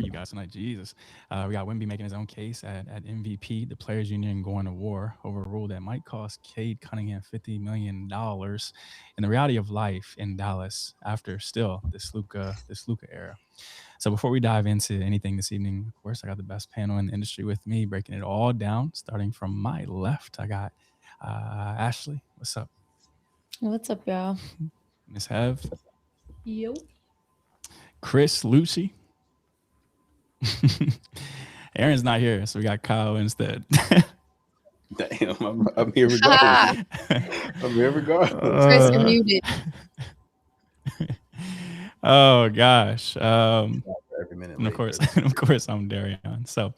for you guys tonight. Jesus. We got Wemby making his own case at MVP. The Players Union going to war over a rule that might cost Cade Cunningham $50 million, and the reality of life in Dallas after still this Luka era. So before we dive into anything this evening, of course, I got the best panel in the industry with me, breaking it all down. Starting from my left, I got Ashley. What's up? What's up, y'all? Miss Hev, Yo. Chris Lucci. Aaron's not here, so we got Kyle instead. Damn, I'm here regardless. I'm here regardless. Chris, you're muted. Oh gosh. Every minute And of late, course, brother. of course, I'm Darion. So,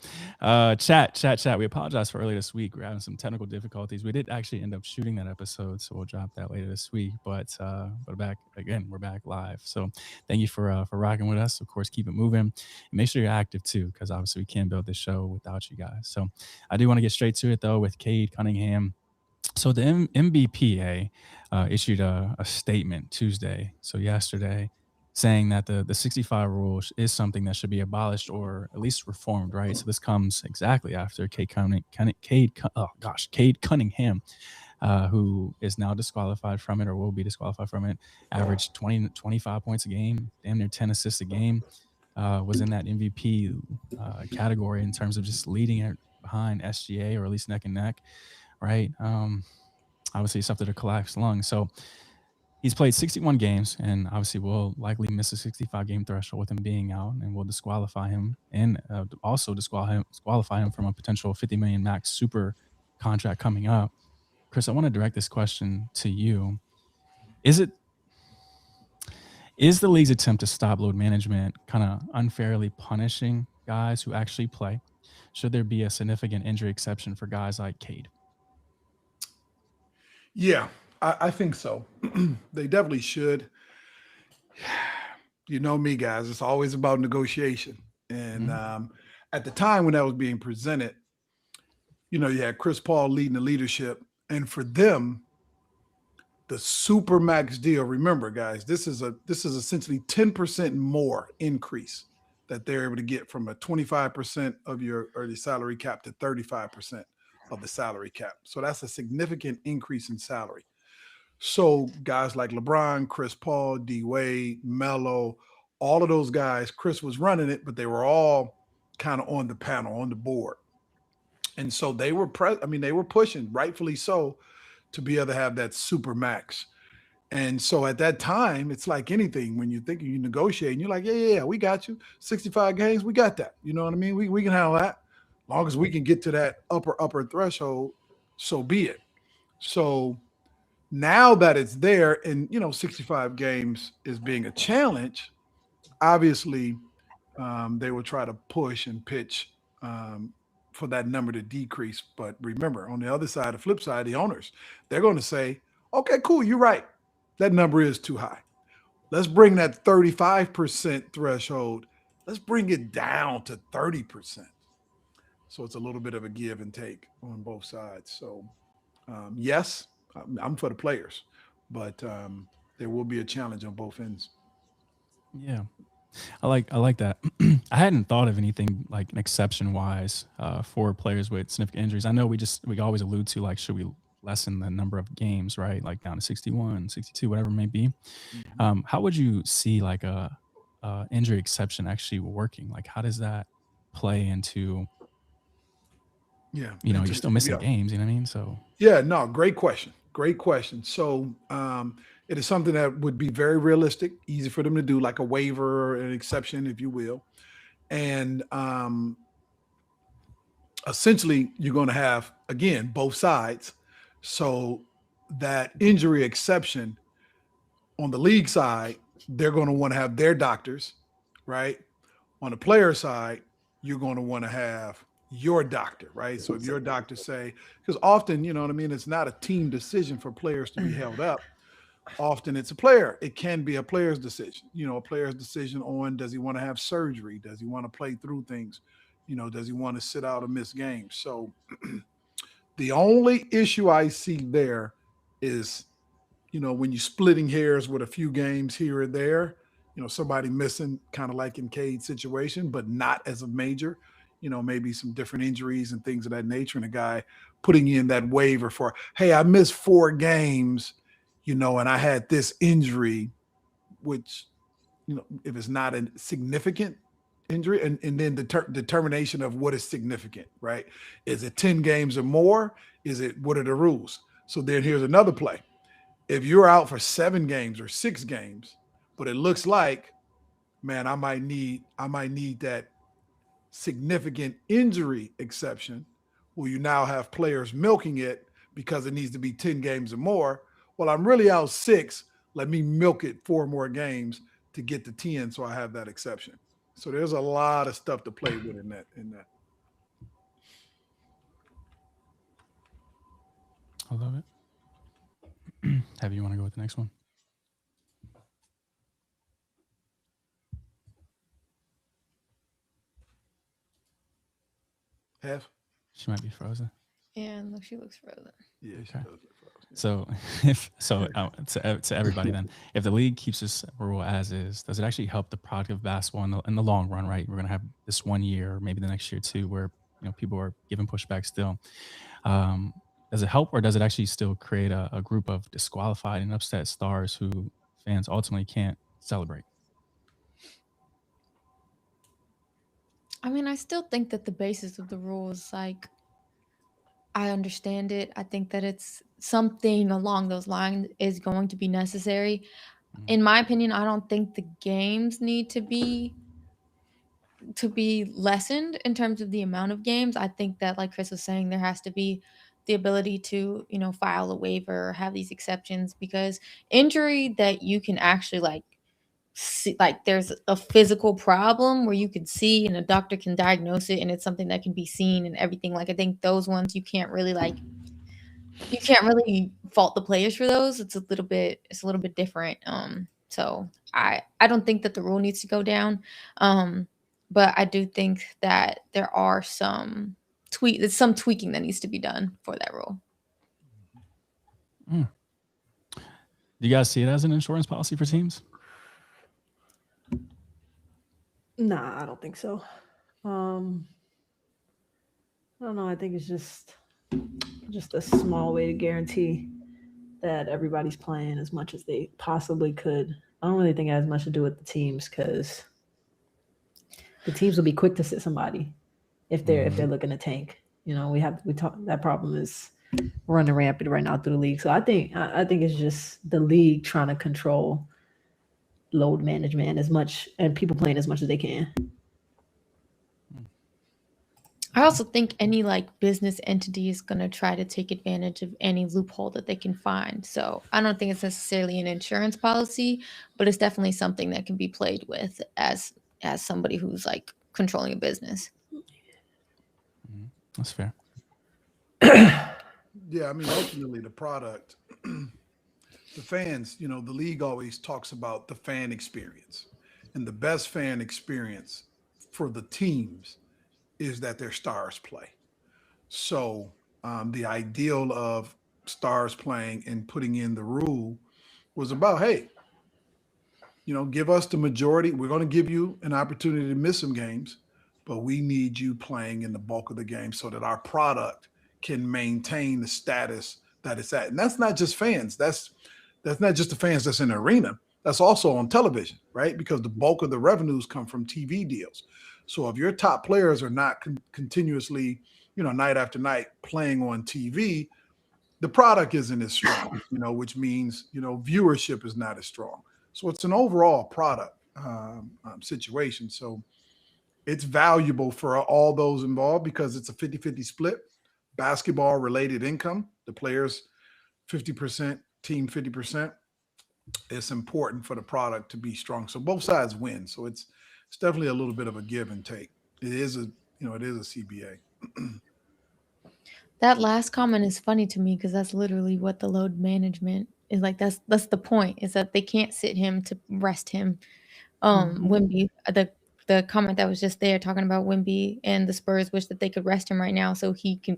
chat. We apologize for earlier this week. We're having some technical difficulties. We did actually end up shooting that episode, so we'll drop that later this week. But back again, we're back live. So, thank you for rocking with us. Of course, keep it moving. And make sure you're active too, because obviously we can't build this show without you guys. So, I do want to get straight to it though with Cade Cunningham. So the NBPA issued a statement Tuesday, so yesterday, saying that the 65 rule is something that should be abolished or at least reformed, right? So this comes exactly after Cade Cunningham, who is now disqualified from it or will be disqualified from it, averaged 25 points a game, damn near 10 assists a game, was in that MVP category in terms of just leading it behind SGA or at least neck and neck, right? Obviously suffered a collapsed lung. So he's played 61 games and obviously will likely miss a 65 game threshold with him being out, and will disqualify him and also disqualify him from a potential 50 million max super contract coming up. Chris, I want to direct this question to you. Is the league's attempt to stop load management kind of unfairly punishing guys who actually play? Should there be a significant injury exception for guys like Cade? Yeah, I think so. They definitely should. You know me, guys. It's always about negotiation. And at the time when that was being presented, you had Chris Paul leading the leadership. And for them, the super max deal, remember, guys, this is essentially 10% more increase that they're able to get from a 25% of your early salary cap to 35% of the salary cap. So that's a significant increase in salary. So guys like LeBron, Chris Paul, D Wade, Melo, all of those guys, Chris was running it, but they were all kind of on the panel, on the board. And so they were they were pushing, rightfully so, to be able to have that super max. And so at that time, it's like anything. When you think you negotiate, and you're like, yeah, we got you. 65 games, we got that. You know what I mean? We can handle that. As long as we can get to that upper threshold, so be it. So now that it's there and, 65 games is being a challenge, obviously they will try to push and pitch for that number to decrease. But remember, on the other side, the flip side, the owners, they're going to say, okay, cool, you're right. That number is too high. Let's bring that 35% threshold. Let's bring it down to 30%. So it's a little bit of a give and take on both sides. So yes, I'm for the players, but there will be a challenge on both ends. Yeah, I like that. I hadn't thought of anything like an exception wise for players with significant injuries. I know we always allude to, like, should we lessen the number of games, right? Like down to 61, 62, whatever it may be. How would you see like a injury exception actually working? Like, how does that play into, you're still missing games, you know what I mean? So yeah, no, great question. So it is something that would be very realistic, easy for them to do, like a waiver or an exception, if you will. And essentially, you're going to have, again, both sides. So that injury exception on the league side, they're going to want to have their doctors, right? On the player side, you're going to want to have your doctor, right? So if your doctor say, because often, it's not a team decision for players to be held up. Often it's a player. It can be a player's decision, a player's decision on, does he want to have surgery? Does he want to play through things? Does he want to sit out or miss games? So the only issue I see there is, when you're splitting hairs with a few games here or there, somebody missing, kind of like in Cade's situation, but not as a major, maybe some different injuries and things of that nature, and a guy putting in that waiver for, hey, I missed 4 games, and I had this injury, which, if it's not a significant injury, and then the determination of what is significant, right? Is it 10 games or more? What are the rules? So then here's another play. If you're out for 7 games or 6 games, but it looks like, man, I might need that significant injury exception, will you now have players milking it because it needs to be 10 games or more? Well, I'm really out 6. Let me milk it 4 more games to get to 10, so I have that exception. So there's a lot of stuff to play with in that. I love it. Have you want to go with the next one? Have? She might be frozen. Yeah, look, she looks frozen. Yeah, she Okay. does look frozen. So to everybody then, if the league keeps this rule as is, does it actually help the product of basketball in the long run? Right, we're gonna have this 1 year, maybe the next year too, where people are giving pushback still. Does it help, or does it actually still create a group of disqualified and upset stars who fans ultimately can't celebrate? I mean, I still think that the basis of the rule is like, I understand it. I think that it's something along those lines is going to be necessary. In my opinion, I don't think the games need to be lessened in terms of the amount of games. I think that, like Chris was saying, there has to be the ability to, file a waiver or have these exceptions, because injury that you can actually see, like there's a physical problem where you can see and a doctor can diagnose it and it's something that can be seen and everything. Like, I think those ones you can't really fault the players for those. It's a little bit different. So I don't think that the rule needs to go down. But I do think that there are some tweaking that needs to be done for that rule. Do you guys see it as an insurance policy for teams? Nah, I don't think so. I don't know. I think it's just a small way to guarantee that everybody's playing as much as they possibly could. I don't really think it has much to do with the teams, because the teams will be quick to sit somebody if they're looking to tank. That problem is running rampant right now through the league. So I think it's just the league trying to control load management as much, and people playing as much as they can. I also think any business entity is going to try to take advantage of any loophole that they can find. So I don't think it's necessarily an insurance policy, but it's definitely something that can be played with as somebody who's controlling a business. That's fair. Yeah, I mean, ultimately the product, the fans, the league always talks about the fan experience, and the best fan experience for the teams is that their stars play. So the ideal of stars playing and putting in the rule was about, hey, give us the majority. We're going to give you an opportunity to miss some games, but we need you playing in the bulk of the game so that our product can maintain the status that it's at. And that's not just fans. That's not just the fans that's in the arena. That's also on television, right? Because the bulk of the revenues come from TV deals. So if your top players are not continuously, night after night playing on TV, the product isn't as strong, which means, viewership is not as strong. So it's an overall product situation. So it's valuable for all those involved because it's a 50-50 split, basketball related income, the players 50%, team 50%. It's important for the product to be strong. So both sides win. So it's definitely a little bit of a give and take. It is a CBA. That last comment is funny to me because that's literally what the load management is like. That's the point, is that they can't sit him to rest him. Wemby, the comment that was just there talking about Wemby and the Spurs wish that they could rest him right now so he can,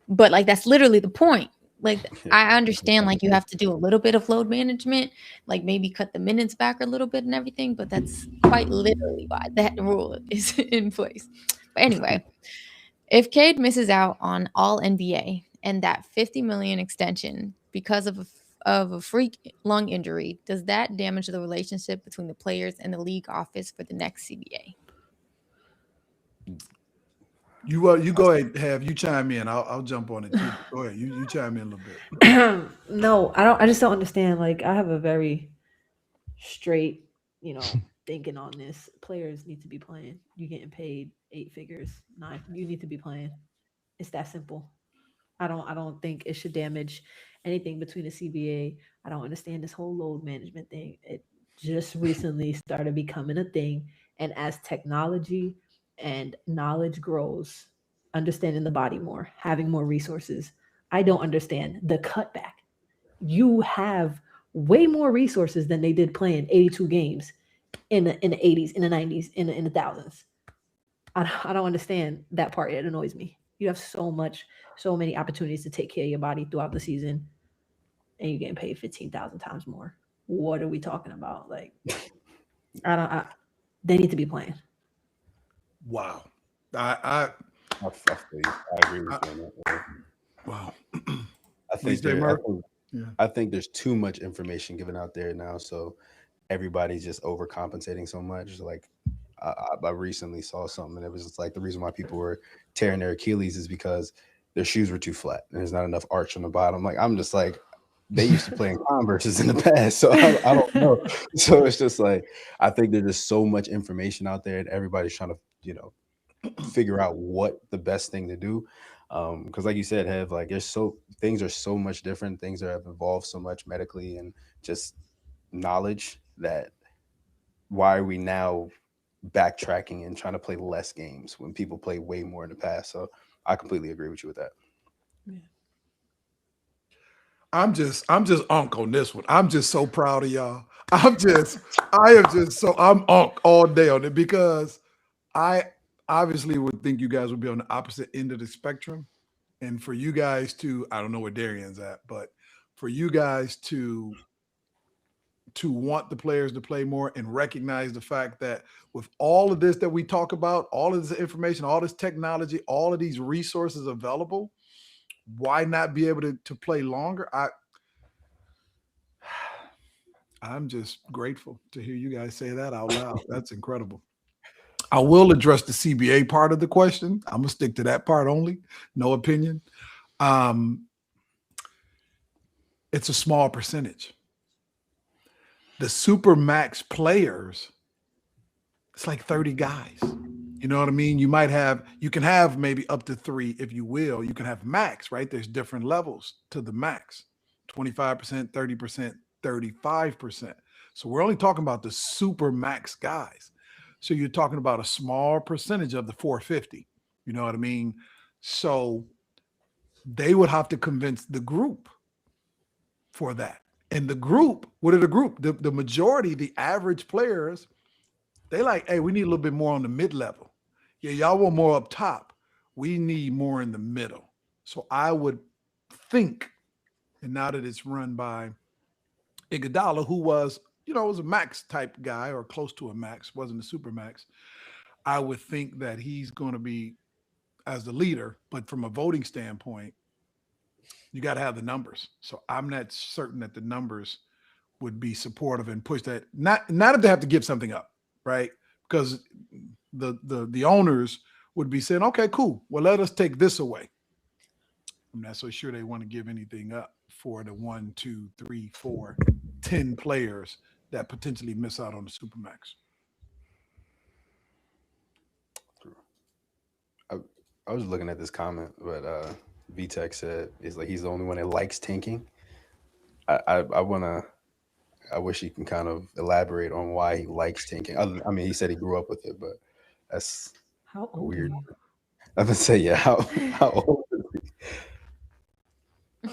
but that's literally the point. like I understand like you have to do a little bit of load management, like maybe cut the minutes back a little bit and everything, but that's quite literally why that rule is in place. But anyway, if Cade misses out on all NBA and that $50 million extension because of a freak lung injury, does that damage the relationship between the players and the league office for the next CBA? You go ahead, have you chime in. I'll jump on it too. Go ahead. You chime in a little bit. No, I don't. I just don't understand. Like, I have a very straight, thinking on this. Players need to be playing. You're getting paid 8 figures, 9. You need to be playing. It's that simple. I don't think it should damage anything between the CBA. I don't understand this whole load management thing. It just recently started becoming a thing, and as technology and knowledge grows, understanding the body more, having more resources, I don't understand the cutback. You have way more resources than they did playing 82 games in the 80s, in the 90s, in the thousands. I don't understand that part. It annoys me. You have so many opportunities to take care of your body throughout the season, and you're getting paid 15,000 times more. What are we talking about? Like, they need to be playing. Wow. I feel you. I agree with you on that. Wow. I think there's too much information given out there now, so everybody's just overcompensating so much. Like I recently saw something, and it was just like the reason why people were tearing their Achilles is because their shoes were too flat and there's not enough arch on the bottom. Like I'm just like, they used to play in Converses in the past, so I don't know. So it's just like I think there's just so much information out there, and everybody's trying to figure out what the best thing to do. Because like you said, things are so much different. Things have evolved so much medically and just knowledge that why are we now backtracking and trying to play less games when people play way more in the past? So I completely agree with you with that. Yeah. I'm just unk on this one. I'm just so proud of y'all. I'm unk all day on it because I obviously would think you guys would be on the opposite end of the spectrum. And for you guys to, I don't know where Darian's at, but for you guys to want the players to play more and recognize the fact that with all of this that we talk about, all of this information, all this technology, all of these resources available, why not be able to play longer? I'm just grateful to hear you guys say that out loud. That's incredible. I will address the CBA part of the question. I'm gonna stick to that part only. No opinion. It's a small percentage. The super max players, it's like 30 guys. You know what I mean? You can have maybe up to 3 if you will. You can have max, right? There's different levels to the max. 25%, 30%, 35%. So we're only talking about the super max guys. So you're talking about a small percentage of the 450. You know what I mean? So they would have to convince the group for that. And the group, what are the group? The majority, the average players, they like, hey, we need a little bit more on the mid-level. Yeah, y'all want more up top. We need more in the middle. So I would think, and now that it's run by Iguodala, who was a max type guy or close to a max, wasn't a super max, I would think that he's going to be as the leader. But from a voting standpoint, you got to have the numbers. So I'm not certain that the numbers would be supportive and push that. Not if they have to give something up, right? Because the owners would be saying, okay, cool. Well, let us take this away. I'm not so sure they want to give anything up for the 1, 2, 3, 4, 10 players that potentially miss out on the Supermax. I was looking at this comment, but VTech said is like he's the only one that likes tanking. I wish he can kind of elaborate on why he likes tanking. I mean, he said he grew up with it, but that's How old weird. Are I'm gonna say, yeah. How old is he?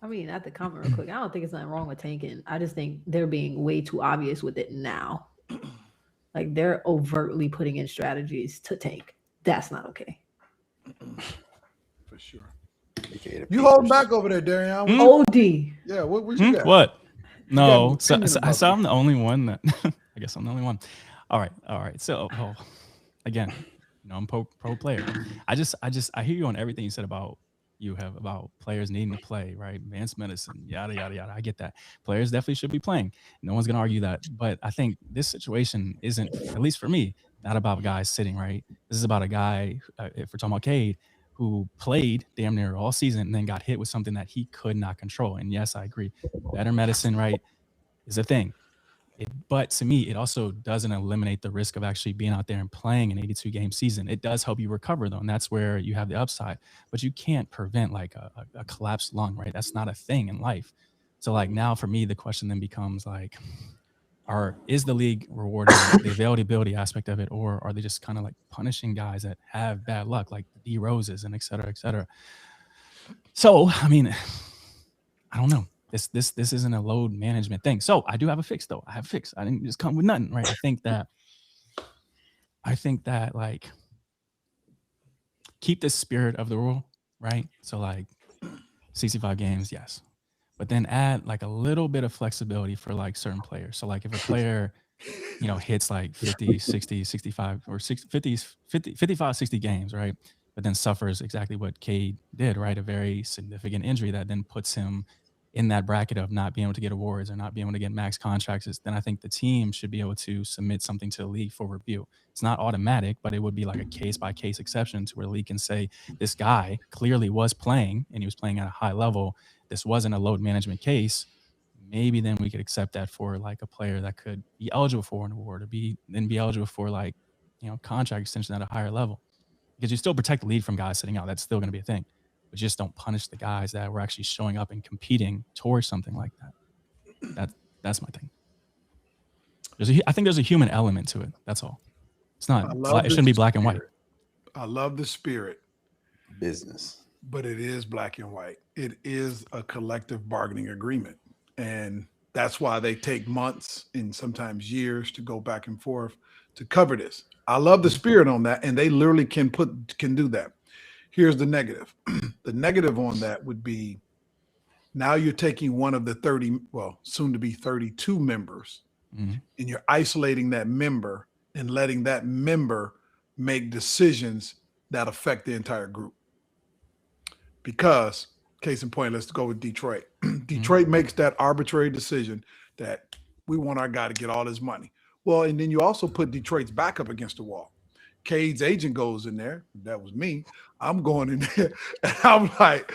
I mean, at the comment real quick, I don't think it's nothing wrong with tanking. I just think they're being way too obvious with it now. Like they're overtly putting in strategies to tank. That's not okay. For sure. You holding back over there, Darian? OD. Yeah, what you got? What? No, an so opinion about I'm the only one that I guess I'm the only one. All right. So again, I'm pro player. I hear you on everything you said about players needing to play, right? Advanced medicine, yada yada yada. I get that. Players definitely should be playing. No one's gonna argue that. But I think this situation isn't, at least for me, not about guys sitting, right? This is about a guy, if we're talking about Cade, who played damn near all season and then got hit with something that he could not control. And yes, I agree. Better medicine, right, is a thing. But to me, it also doesn't eliminate the risk of actually being out there and playing an 82-game season. It does help you recover, though, and that's where you have the upside. But you can't prevent like a collapsed lung, right? That's not a thing in life. So like now for me, the question then becomes like, is the league rewarding the availability aspect of it, or are they just kind of like punishing guys that have bad luck, like the D Roses and et cetera, et cetera? So, I mean, I don't know. This isn't a load management thing. So I do have a fix, though. I have a fix. I didn't just come with nothing, right? I think that like keep the spirit of the rule, right? So like 65 games, yes. But then add like a little bit of flexibility for like certain players. So like if a player, hits like 50, 60, 65 or 55, 60 games, right? But then suffers exactly what Cade did, right? A very significant injury that then puts him in that bracket of not being able to get awards or not being able to get max contracts, then I think the team should be able to submit something to the league for review. It's not automatic, but it would be like a case-by-case exception to where the league can say, this guy clearly was playing and he was playing at a high level. This wasn't a load management case. Maybe then we could accept that for like a player that could be eligible for an award or be eligible for like, contract extension at a higher level. Because you still protect the lead from guys sitting out. That's still going to be a thing. But just don't punish the guys that were actually showing up and competing towards something like that. That's my thing. I think there's a human element to it. That's all. It's not. It shouldn't be black and white. I love the spirit. Business. But it is black and white. It is a collective bargaining agreement. And that's why they take months and sometimes years to go back and forth to cover this. I love the spirit on that. And they literally can do that. Here's the negative. The negative on that would be now you're taking one of the soon to be 32 members, and you're isolating that member and letting that member make decisions that affect the entire group. Because, case in point, let's go with Detroit. Detroit makes that arbitrary decision that we want our guy to get all his money. Well, and then you also put Detroit's back up against the wall. Cade's agent goes in there. That was me. I'm going in there. And I'm like,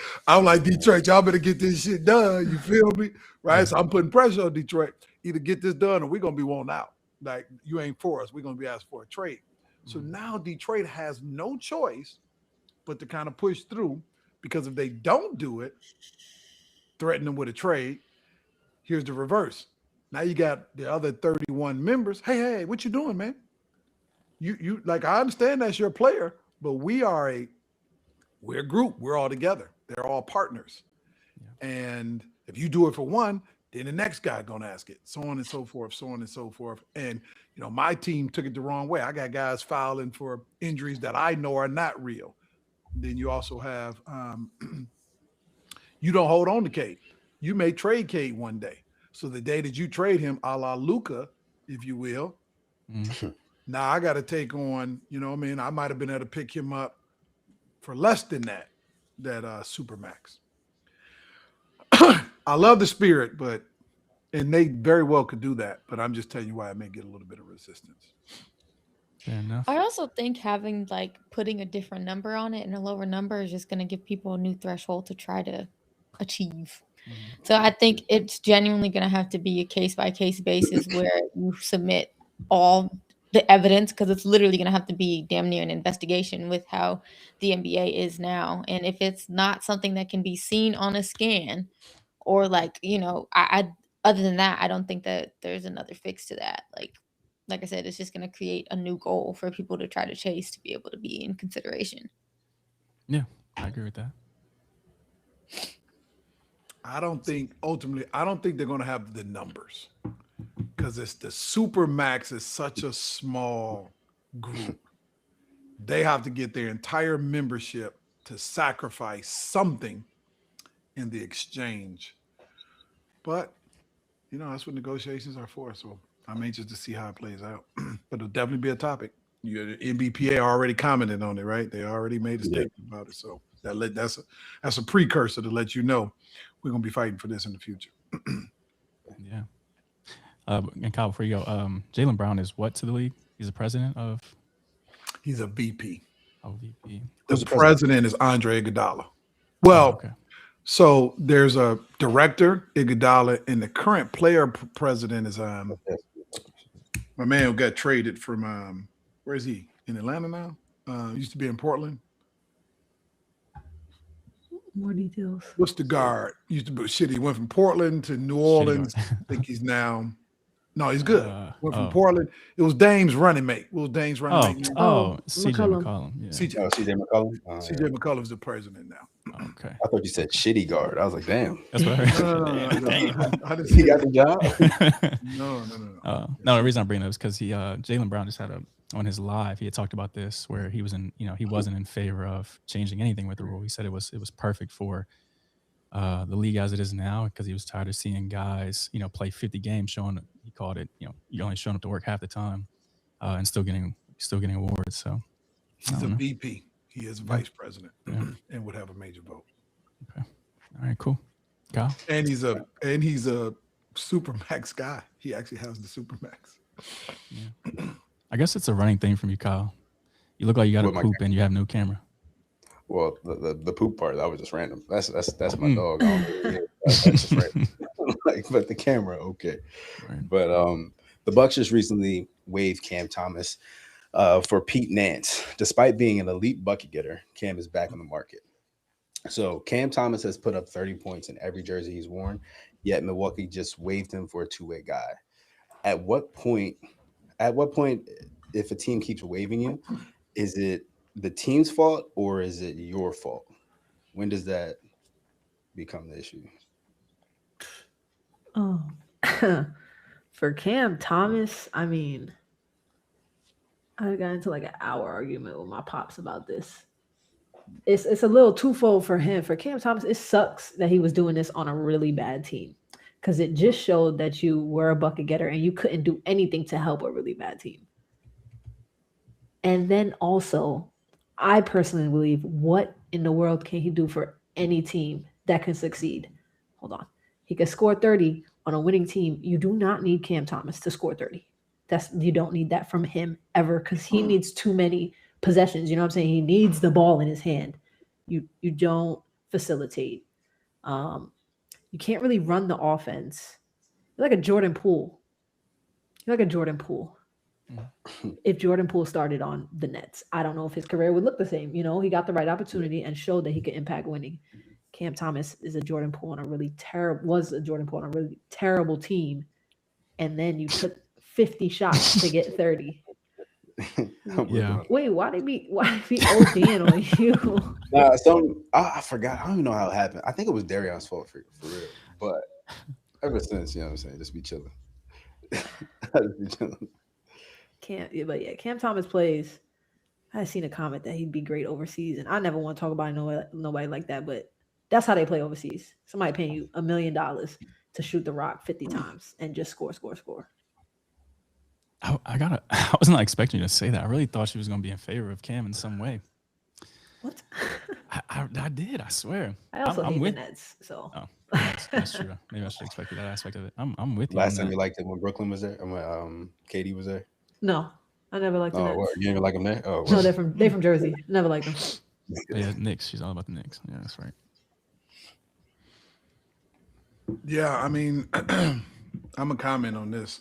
Detroit, y'all better get this shit done. You feel me? Right? So I'm putting pressure on Detroit. Either get this done or we're going to be worn out. Like, you ain't for us. We're going to be asked for a trade. So now Detroit has no choice but to kind of push through, because if they don't do it, threaten them with a trade. Here's the reverse. Now you got the other 31 members. Hey, what you doing, man? You like, I understand that's your player, but we're a group. We're all together. They're all partners. Yeah. And if you do it for one, then the next guy gonna ask it, so on and so forth, so on and so forth. And my team took it the wrong way. I got guys filing for injuries that I know are not real. Then you also have you don't hold on to Cade. You may trade Cade one day. So the day that you trade him, a la Luka, if you will, now I got to take on, I might have been able to pick him up for less than that Supermax. I love the spirit, and they very well could do that, but I'm just telling you why I may get a little bit of resistance. Fair enough. I also think having putting a different number on it and a lower number is just going to give people a new threshold to try to achieve. So I think it's genuinely going to have to be a case-by-case basis where you submit all the evidence, because it's literally going to have to be damn near an investigation with how the NBA is now. And if it's not something that can be seen on a scan, or I other than that, I don't think that there's another fix to that. Like I said, it's just going to create a new goal for people to try to chase to be able to be in consideration. Yeah, I agree with that. I don't think they're going to have the numbers, because it's the Supermax is such a small group. They have to get their entire membership to sacrifice something in the exchange. But, that's what negotiations are for. So I'm anxious to see how it plays out. But it'll definitely be a topic. The NBPA already commented on it, right? They already made a statement about it. So that's a precursor to let you know we're going to be fighting for this in the future. Yeah. And Kyle, before you go, Jaylen Brown is what to the league? He's the president of? He's a VP. Oh, VP. The president is Andre Iguodala. Well, okay. So there's a director, Iguodala, and the current player president is my man who got traded from where is he? In Atlanta now? Used to be in Portland. More details. What's the guard? Used to be shit. He went from Portland to New Orleans. I think he's now. No, he's good. Went from Portland. It was Dame's running mate. CJ McCollum. Yeah. CJ McCollum. CJ McCollum's the president now. Okay. I thought you said shitty guard. I was like, damn. That's what I heard. No, he got the job. No. No, the reason I'm bringing it up is because Jaylen Brown just had on his live. He had talked about this where he was he wasn't in favor of changing anything with the rule. He said it was perfect for the league as it is now because he was tired of seeing guys play 50 games he called it you only showing up to work half the time and still getting awards. So he's a VP. He is vice president and would have a major vote. Okay. All right, cool. Kyle? And he's a Supermax guy. He actually has the Supermax. Yeah. I guess it's a running thing from you, Kyle. You look like you got a poop and you have no camera. Well, the poop part, that was just random. That's my dog. That's just random. But the camera, okay. Right. But the Bucks just recently waived Cam Thomas for Pete Nance. Despite being an elite bucket getter, Cam is back on the market. So Cam Thomas has put up 30 points in every jersey he's worn, yet Milwaukee just waived him for a two-way guy. At what point, if a team keeps waiving you, is it the team's fault or is it your fault? When does that become the issue? Oh, for Cam Thomas, I mean, I got into like an hour argument with my pops about this. It's a little twofold for him. For Cam Thomas, it sucks that he was doing this on a really bad team because it just showed that you were a bucket getter and you couldn't do anything to help a really bad team. And then also, I personally believe, what in the world can he do for any team that can succeed? Hold on. He can score 30 on a winning team. You do not need Cam Thomas to score 30. You don't need that from him ever because he needs too many possessions. You know what I'm saying? He needs the ball in his hand. You don't facilitate. You can't really run the offense. You're like a Jordan Poole. If Jordan Poole started on the Nets, I don't know if his career would look the same. He got the right opportunity and showed that he could impact winning. Cam Thomas is a Jordan Poole on a really terrible team, and then you took 50 shots to get 30. Yeah. Wait, why did he ODing on you? I forgot. I don't even know how it happened. I think it was Darion's fault for real. But ever since, you know what I'm saying, just be chilling. Cam Thomas plays. I seen a comment that he'd be great overseas, and I never want to talk about nobody like that, but that's how they play overseas. Somebody paying you $1 million to shoot the rock 50 times and just score. I was not expecting you to say that. I really thought she was going to be in favor of Cam in some way. What? I did. I swear. I also hate the Nets. So that's true. Maybe I should expect that aspect of it. I'm with you. Last time you liked it when Brooklyn was there, and when Katie was there. No, I never liked the Nets. What, you didn't like them there? Oh, no, they're from Jersey. Never liked them. Yeah, Knicks. She's all about the Knicks. Yeah, that's right. Yeah, I mean, I'm gonna comment on this.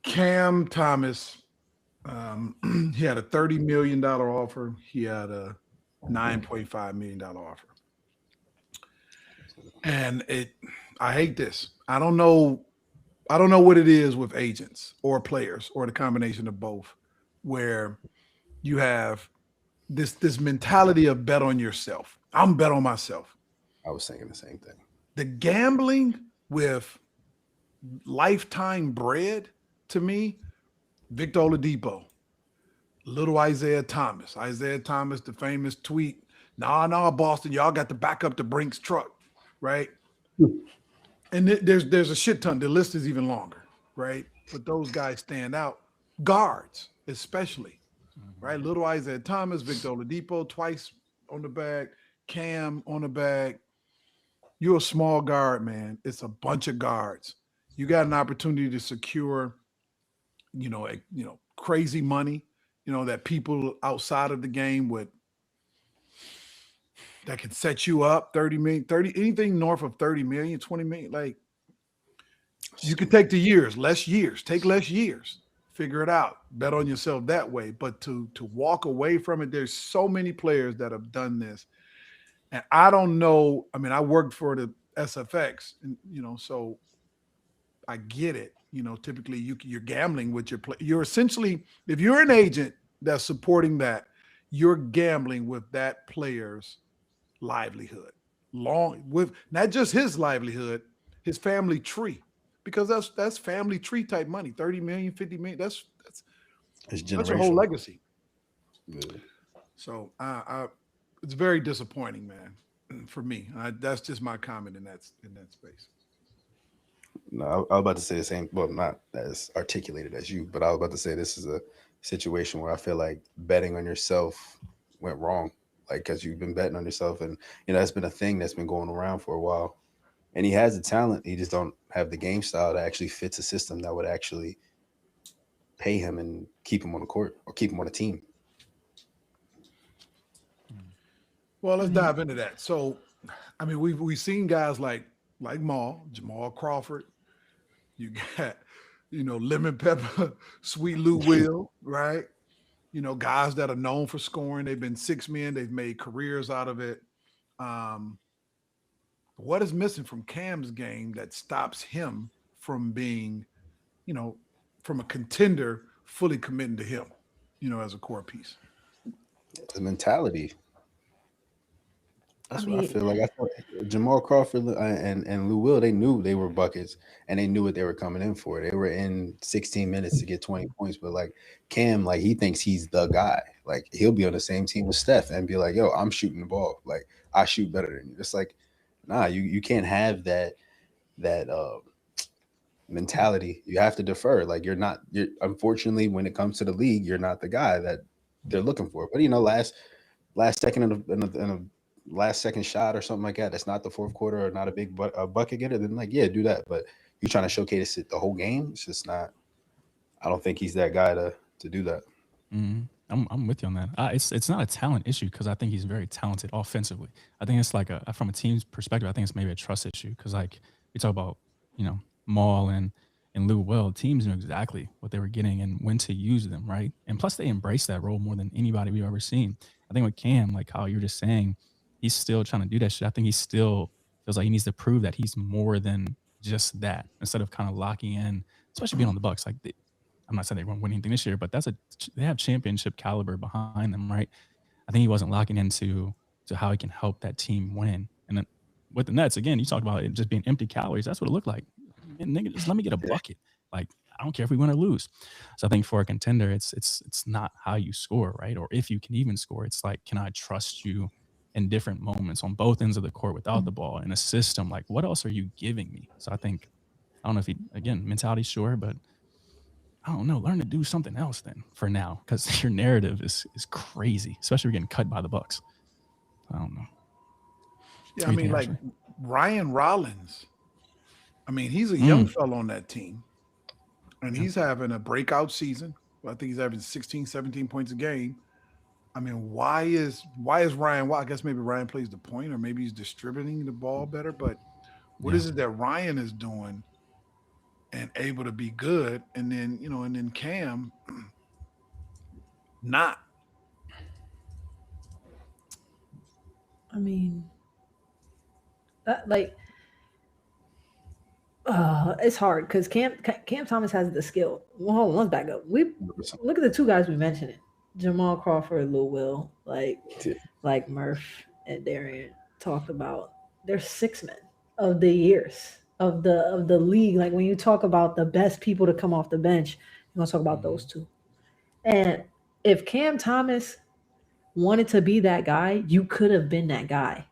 Cam Thomas, he had a $30 million offer. He had a $9.5 million offer. And I hate this. I don't know what it is with agents or players or the combination of both, where you have this mentality of bet on yourself. I'm bet on myself. I was thinking the same thing. The gambling with lifetime bread, to me, Victor Oladipo, little Isaiah Thomas, the famous tweet, Nah, Boston, y'all got to back up the Brinks truck, right? And there's a shit ton. The list is even longer, right? But those guys stand out. Guards, especially, right? Little Isaiah Thomas, Victor Oladipo, twice on the bag, Cam on the bag. You're a small guard, man. It's a bunch of guards. You got an opportunity to secure, crazy money, that people outside of the game that can set you up 30 million, 30, anything north of 30 million, 20 million. Like, you could take less years, take less years, figure it out, bet on yourself that way. But to walk away from it, there's so many players that have done this. And I don't know. I mean, I worked for the SFX, and so I get it. Typically you're gambling with your play. You're essentially, if you're an agent that's supporting that, you're gambling with that player's livelihood, long with not just his livelihood, his family tree, because that's family tree type money. 30 million, 50 million. That's a whole legacy. Yeah. So it's very disappointing, man, for me. That's just my comment in that space. No, I was about to say the same. Well, not as articulated as you, but I was about to say this is a situation where I feel like betting on yourself went wrong. Like, because you've been betting on yourself, and that's been a thing that's been going around for a while. And he has the talent, he just don't have the game style that actually fits a system that would actually pay him and keep him on the court or keep him on a team. Well, let's dive into that. So, I mean, we've seen guys like Jamal Crawford. You got, Lemon Pepper, Sweet Lou Will, right? Guys that are known for scoring. They've been six men. They've made careers out of it. What is missing from Cam's game that stops him from being, from a contender fully committing to him, as a core piece? The mentality. That's what I feel like. I thought Jamal Crawford and Lou Will, they knew they were buckets and they knew what they were coming in for. They were in 16 minutes to get 20 points. But like Cam, like he thinks he's the guy. Like he'll be on the same team with Steph and be like, yo, I'm shooting the ball. Like I shoot better than you. It's like, nah, you can't have that mentality. You have to defer. Like you're unfortunately when it comes to the league, you're not the guy that they're looking for. But last second in a last second shot or something like that, that's not the fourth quarter or not a big bucket getter, then like, yeah, do that. But you're trying to showcase it the whole game. It's just not. I don't think he's that guy to do that. Mm-hmm. I'm with you on that. It's not a talent issue because I think he's very talented offensively. I think it's like from a team's perspective, I think it's maybe a trust issue because like we talk about Maul and Lou Will, teams knew exactly what they were getting and when to use them, right? And plus they embrace that role more than anybody we've ever seen. I think with Cam, like how you're just saying, he's still trying to do that shit. I think he still feels like he needs to prove that he's more than just that instead of kind of locking in, especially being on the Bucks. Like I'm not saying they won't win anything this year, but they have championship caliber behind them, right? I think he wasn't locking into how he can help that team win. And then with the Nets, again, you talked about it just being empty calories. That's what it looked like. Man, nigga, just let me get a bucket. Like I don't care if we win or lose. So I think for a contender, it's not how you score, right? Or if you can even score, it's like, can I trust you in different moments on both ends of the court without the ball in a system? Like, what else are you giving me? So I don't know if mentality, sure, but I don't know, learn to do something else then for now, because your narrative is crazy, especially if you're getting cut by the Bucks. I don't know. Yeah, I mean, like Ryan Rollins. I mean, he's a young fellow on that team, and he's having a breakout season. I think he's averaging 16, 17 points a game. I mean, why is Ryan? Well, I guess maybe Ryan plays the point, or maybe he's distributing the ball better. But what is it that Ryan is doing and able to be good, and then Cam not? I mean, that it's hard because Cam Thomas has the skill. Well, hold on, let's back up. We look at the two guys we mentioned: Jamal Crawford, Lou Will, like Murph and Darian talked about. They're six men of the years of the league. Like when you talk about the best people to come off the bench, you're gonna talk about those two. And if Cam Thomas wanted to be that guy, you could have been that guy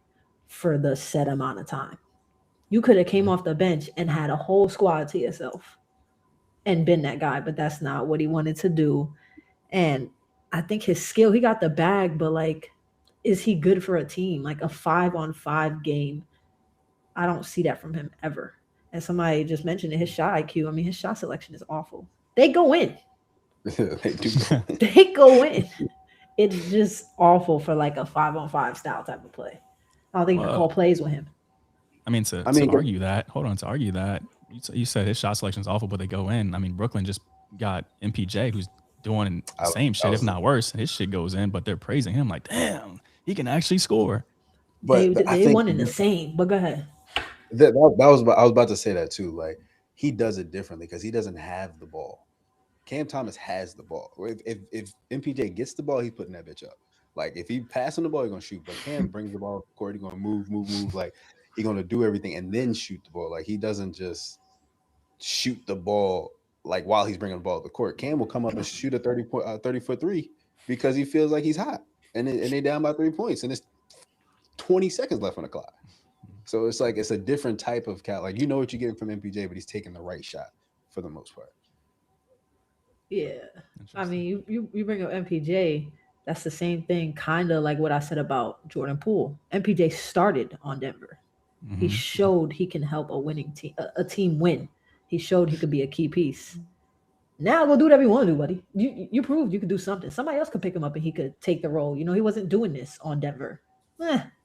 for the set amount of time. You could have came off the bench and had a whole squad to yourself and been that guy, but that's not what he wanted to do. And I think his skill, he got the bag, but like, is he good for a team? Like a 5-on-5 game, I don't see that from him ever. And somebody just mentioned it, his shot IQ. I mean, his shot selection is awful. They go in. They do. They go in. It's just awful for like a 5-on-5 style type of play. I don't think you can call plays with him. I mean, to argue that, you said his shot selection is awful, but they go in. I mean, Brooklyn just got MPJ, who's doing the same shit, if not worse. His shit goes in, but they're praising him like, damn, he can actually score. But they won in the same. But go ahead. I was about to say that too. Like, he does it differently because he doesn't have the ball. Cam Thomas has the ball. If MPJ gets the ball, he's putting that bitch up. Like, if he passing the ball, he's gonna shoot. But Cam brings the ball up the court, he's gonna move. Like, he's gonna do everything and then shoot the ball. Like, he doesn't just shoot the ball like while he's bringing the ball up the court. Cam will come up and shoot a 30-foot three because he feels like he's hot, and they down by 3 points, and it's 20 seconds left on the clock. So it's like it's a different type of cat. Like, you know what you're getting from MPJ, but he's taking the right shot for the most part. Yeah, I mean, you bring up MPJ. That's the same thing, kind of like what I said about Jordan Poole. MPJ started on Denver. He showed he can help a winning team, a team win. He showed he could be a key piece. Now go do whatever you want to do, buddy. You proved you could do something. Somebody else could pick him up and he could take the role. You know, he wasn't doing this on Denver.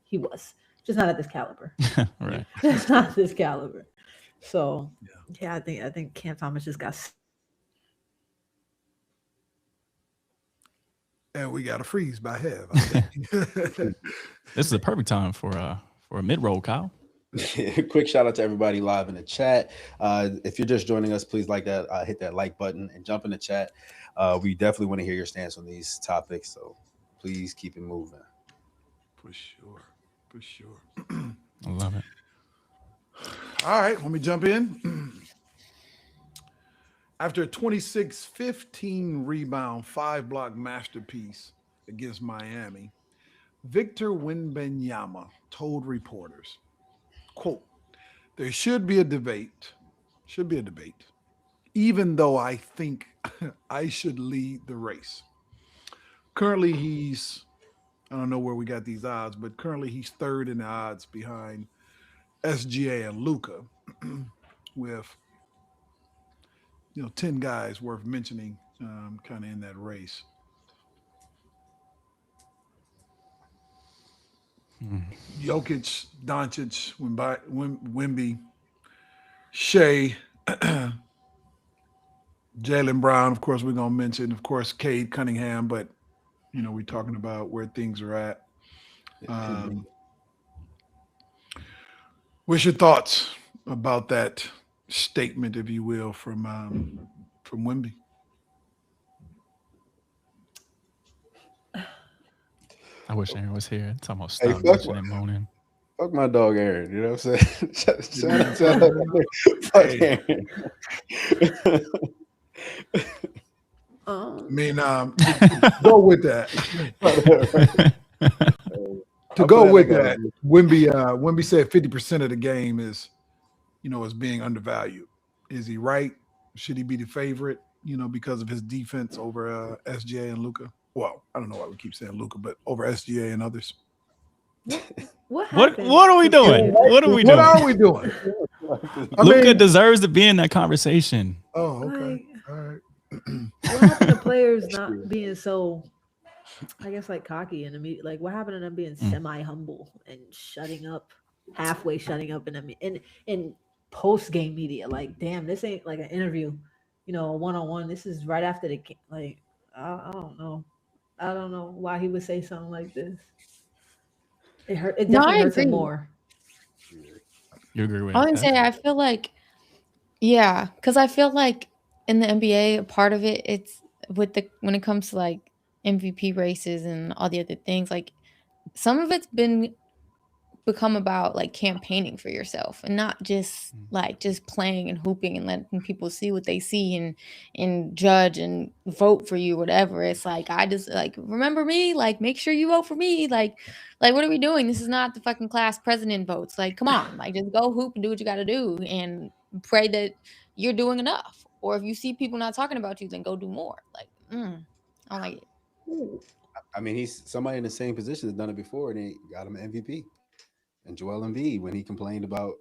He was just not at this caliber. Right. Just not this caliber. So yeah, I think Cam Thomas just got. And we got a freeze by half. This is a perfect time for a mid-roll, Kyle. Quick shout out to everybody live in the chat. If you're just joining us, please like that, hit that like button and jump in the chat. We definitely want to hear your stance on these topics, so please keep it moving. For sure. I love it. All right, let me jump in. After a 26-15 rebound, 5-block masterpiece against Miami, Victor Wembanyama told reporters, quote, "There should be a debate, even though I think I should lead the race." Currently, I don't know where we got these odds, but currently he's third in the odds behind SGA and Luka with 10 guys worth mentioning kind of in that race. Jokic, Doncic, Wemby, Shea, Jaylen Brown, of course, we're going to mention, of course, Cade Cunningham, but, we're talking about where things are at. What's your thoughts about that statement, if you will, from Wemby? I wish Aaron was here. It's almost stop bitching and moaning. Fuck my dog Aaron, you know what I'm saying? Shout out. Fuck Aaron. I mean, go with that. To go with that, Wemby said 50% of the game is being undervalued. Is he right? Should he be the favorite? Because of his defense over SGA and Luka. Well, I don't know why we keep saying Luka, but over SGA and others. What are we doing? What are we doing? Luka deserves to be in that conversation. Oh, okay. All right. What happened to players not being so, I guess, like cocky and immediate? Like, what happened to them being semi-humble and halfway shutting up in post-game media? Like, damn, this ain't like an interview, a one-on-one. This is right after the game. Like, I don't know. I don't know why he would say something like this. It hurt. It definitely hurts him more. You agree with I would say I feel like, yeah, because I feel like in the NBA, part of it, it's when it comes to like MVP races and all the other things, like some of it's been become about like campaigning for yourself and not just like just playing and hooping and letting people see what they see and judge and vote for you, whatever. It's like, I just like, remember me, like make sure you vote for me. Like what are we doing? This is not the fucking class president votes. Like, come on, like just go hoop and do what you got to do and pray that you're doing enough. Or if you see people not talking about you, then go do more. Like, I don't like it. I mean, he's somebody in the same position has done it before, and they got him an MVP. And Joel Embiid, when he complained about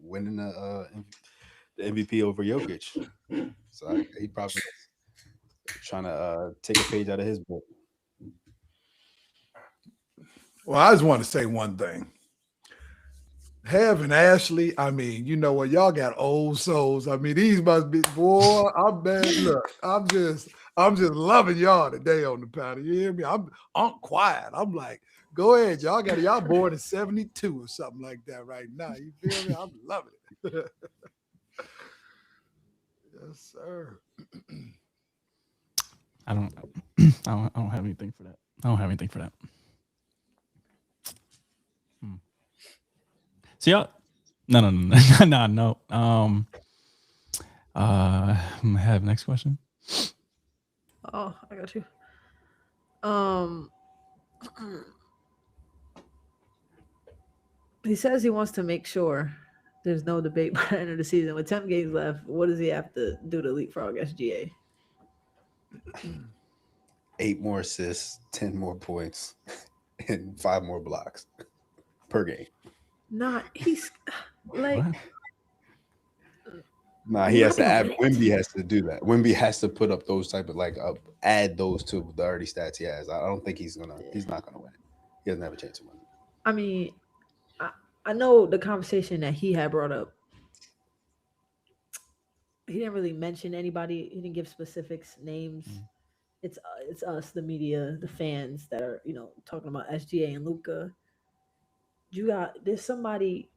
winning the MVP over Jokic, so he probably trying to take a page out of his book. Well, I just want to say one thing. Hev and Ashley, I mean, you know what? Y'all got old souls. I mean, these must be, boy, I'm bad. Look, I'm just loving y'all today on the panel. You hear me? I'm quiet. I'm like, go ahead, y'all born in 72 or something like that right now. You feel me? I'm loving it. Yes, sir. I don't have anything for that. I don't have anything for that. So y'all, no. Have next question. Oh, I got you. He says he wants to make sure there's no debate by the end of the season. With 10 games left, what does he have to do to leapfrog SGA? 8 more assists, 10 more points, and 5 more blocks per game. Nah, he's like... What? Nah, he has to add. Wemby has to do that. Wemby has to put up those type of add those to the already stats he has. I don't think he's not gonna win. He doesn't have a chance to win. I mean, I know the conversation that he had brought up. He didn't really mention anybody. He didn't give specifics, names. It's us, the media, the fans that are talking about SGA and Luka. There's somebody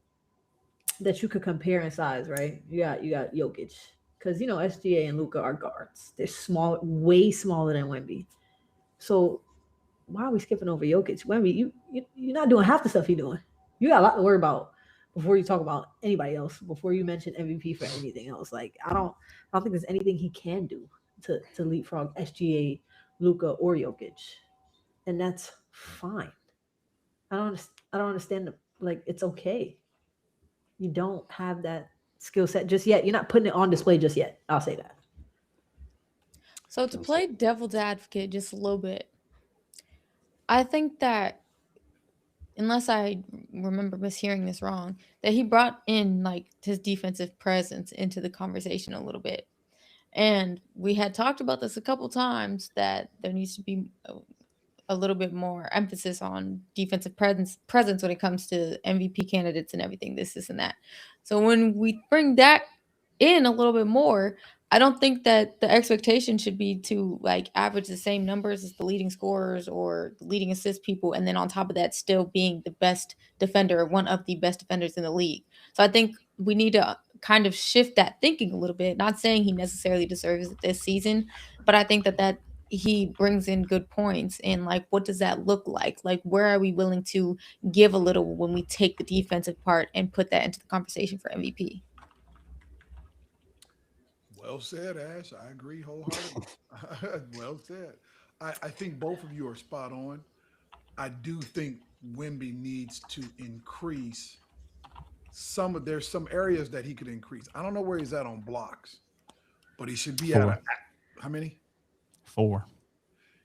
that you could compare in size, right? You got Jokic, because SGA and Luka are guards. They're small, way smaller than Wemby. So why are we skipping over Jokic? Wemby, you're not doing half the stuff he's doing. You got a lot to worry about before you talk about anybody else. Before you mention MVP for anything else, like I don't think there's anything he can do to leapfrog SGA, Luka, or Jokic, and that's fine. I don't understand. It's okay. You don't have that skill set just yet. You're not putting it on display just yet. I'll say that. So to play devil's advocate just a little bit, I think that, unless I remember mishearing this wrong, that he brought in his defensive presence into the conversation a little bit. And we had talked about this a couple times, that there needs to be a little bit more emphasis on defensive presence when it comes to MVP candidates and everything, this and that. So when we bring that in a little bit more, I don't think that the expectation should be to average the same numbers as the leading scorers or the leading assist people, and then on top of that still being the best defender or one of the best defenders in the league. So I think we need to kind of shift that thinking a little bit. Not saying he necessarily deserves it this season, but I think that he brings in good points. And what does that look like? Where are we willing to give a little when we take the defensive part and put that into the conversation for MVP? Well said, Ash. I agree wholeheartedly. Well said. I think both of you are spot on. I do think Wemby needs to increase there's some areas that he could increase. I don't know where he's at on blocks, but he should be 4. at how many? 4.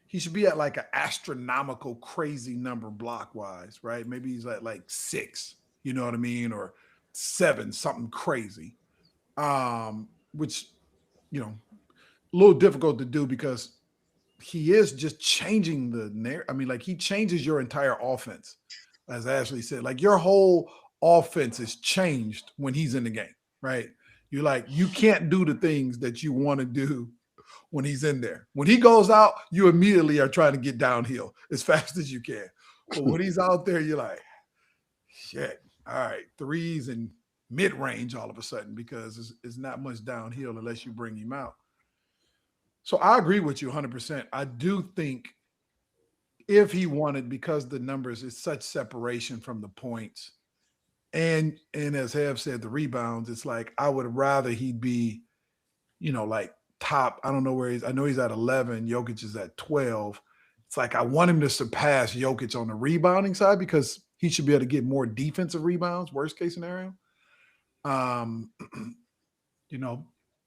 He should be at an astronomical, crazy number block wise, right? Maybe he's at 6, you know what I mean? Or 7, something crazy. Which, a little difficult to do because he is just changing the narrative. I mean, he changes your entire offense, as Ashley said. Your whole offense is changed when he's in the game, right? You're you can't do the things that you want to do when he's in there. When he goes out, you immediately are trying to get downhill as fast as you can. But when he's out there, you're like, shit, all right, threes and mid-range all of a sudden, because it's not much downhill unless you bring him out. So I agree with you 100%. I do think if he wanted, because the numbers is such separation from the points, And as Hev said, the rebounds, it's like I would rather he'd be, like top. I don't know where I know he's at 11. Jokic is at 12. It's like I want him to surpass Jokic on the rebounding side because he should be able to get more defensive rebounds, worst case scenario.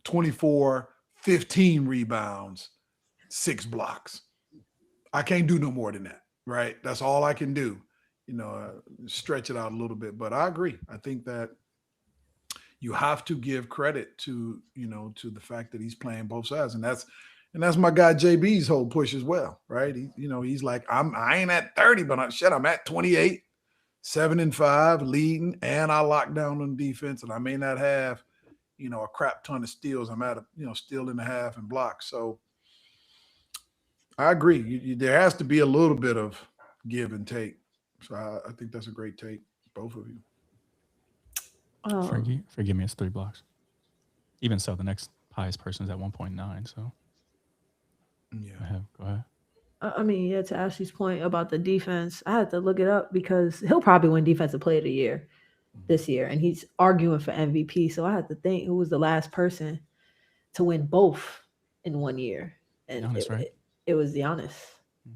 24, 15 rebounds, 6 blocks. I can't do no more than that, right? That's all I can do. Stretch it out a little bit. But I agree. I think that you have to give credit to the fact that he's playing both sides, and that's my guy JB's whole push as well, right? He's like, I ain't at 30, but I'm at 28, 7-5, leading, and I lock down on defense, and I may not have a crap ton of steals. I'm at steal and a half and blocks. So I agree. There has to be a little bit of give and take. So I think that's a great take, both of you. Forgive me, it's 3 blocks. Even so, the next highest person is at 1.9. So yeah, go ahead. I mean, to Ashley's point about the defense, I had to look it up because he'll probably win Defensive Player of the Year this year, and he's arguing for MVP. So I had to think who was the last person to win both in 1 year, and Giannis, right? It was Giannis.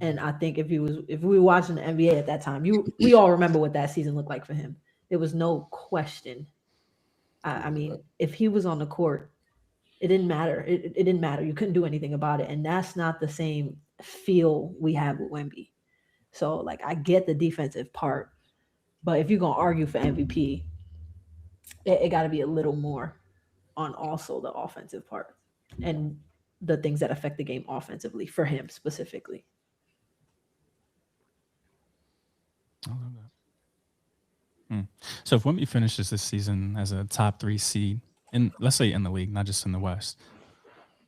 And I think if we were watching the NBA at that time, we all remember what that season looked like for him. There was no question. I mean, if he was on the court, it didn't matter. It didn't matter. You couldn't do anything about it. And that's not the same feel we have with Wemby. So, like, I get the defensive part, but if you're going to argue for MVP, it got to be a little more on also the offensive part and the things that affect the game offensively for him specifically. I love that. So if Wemby finishes this season as a top 3 seed, let's say in the league, not just in the West,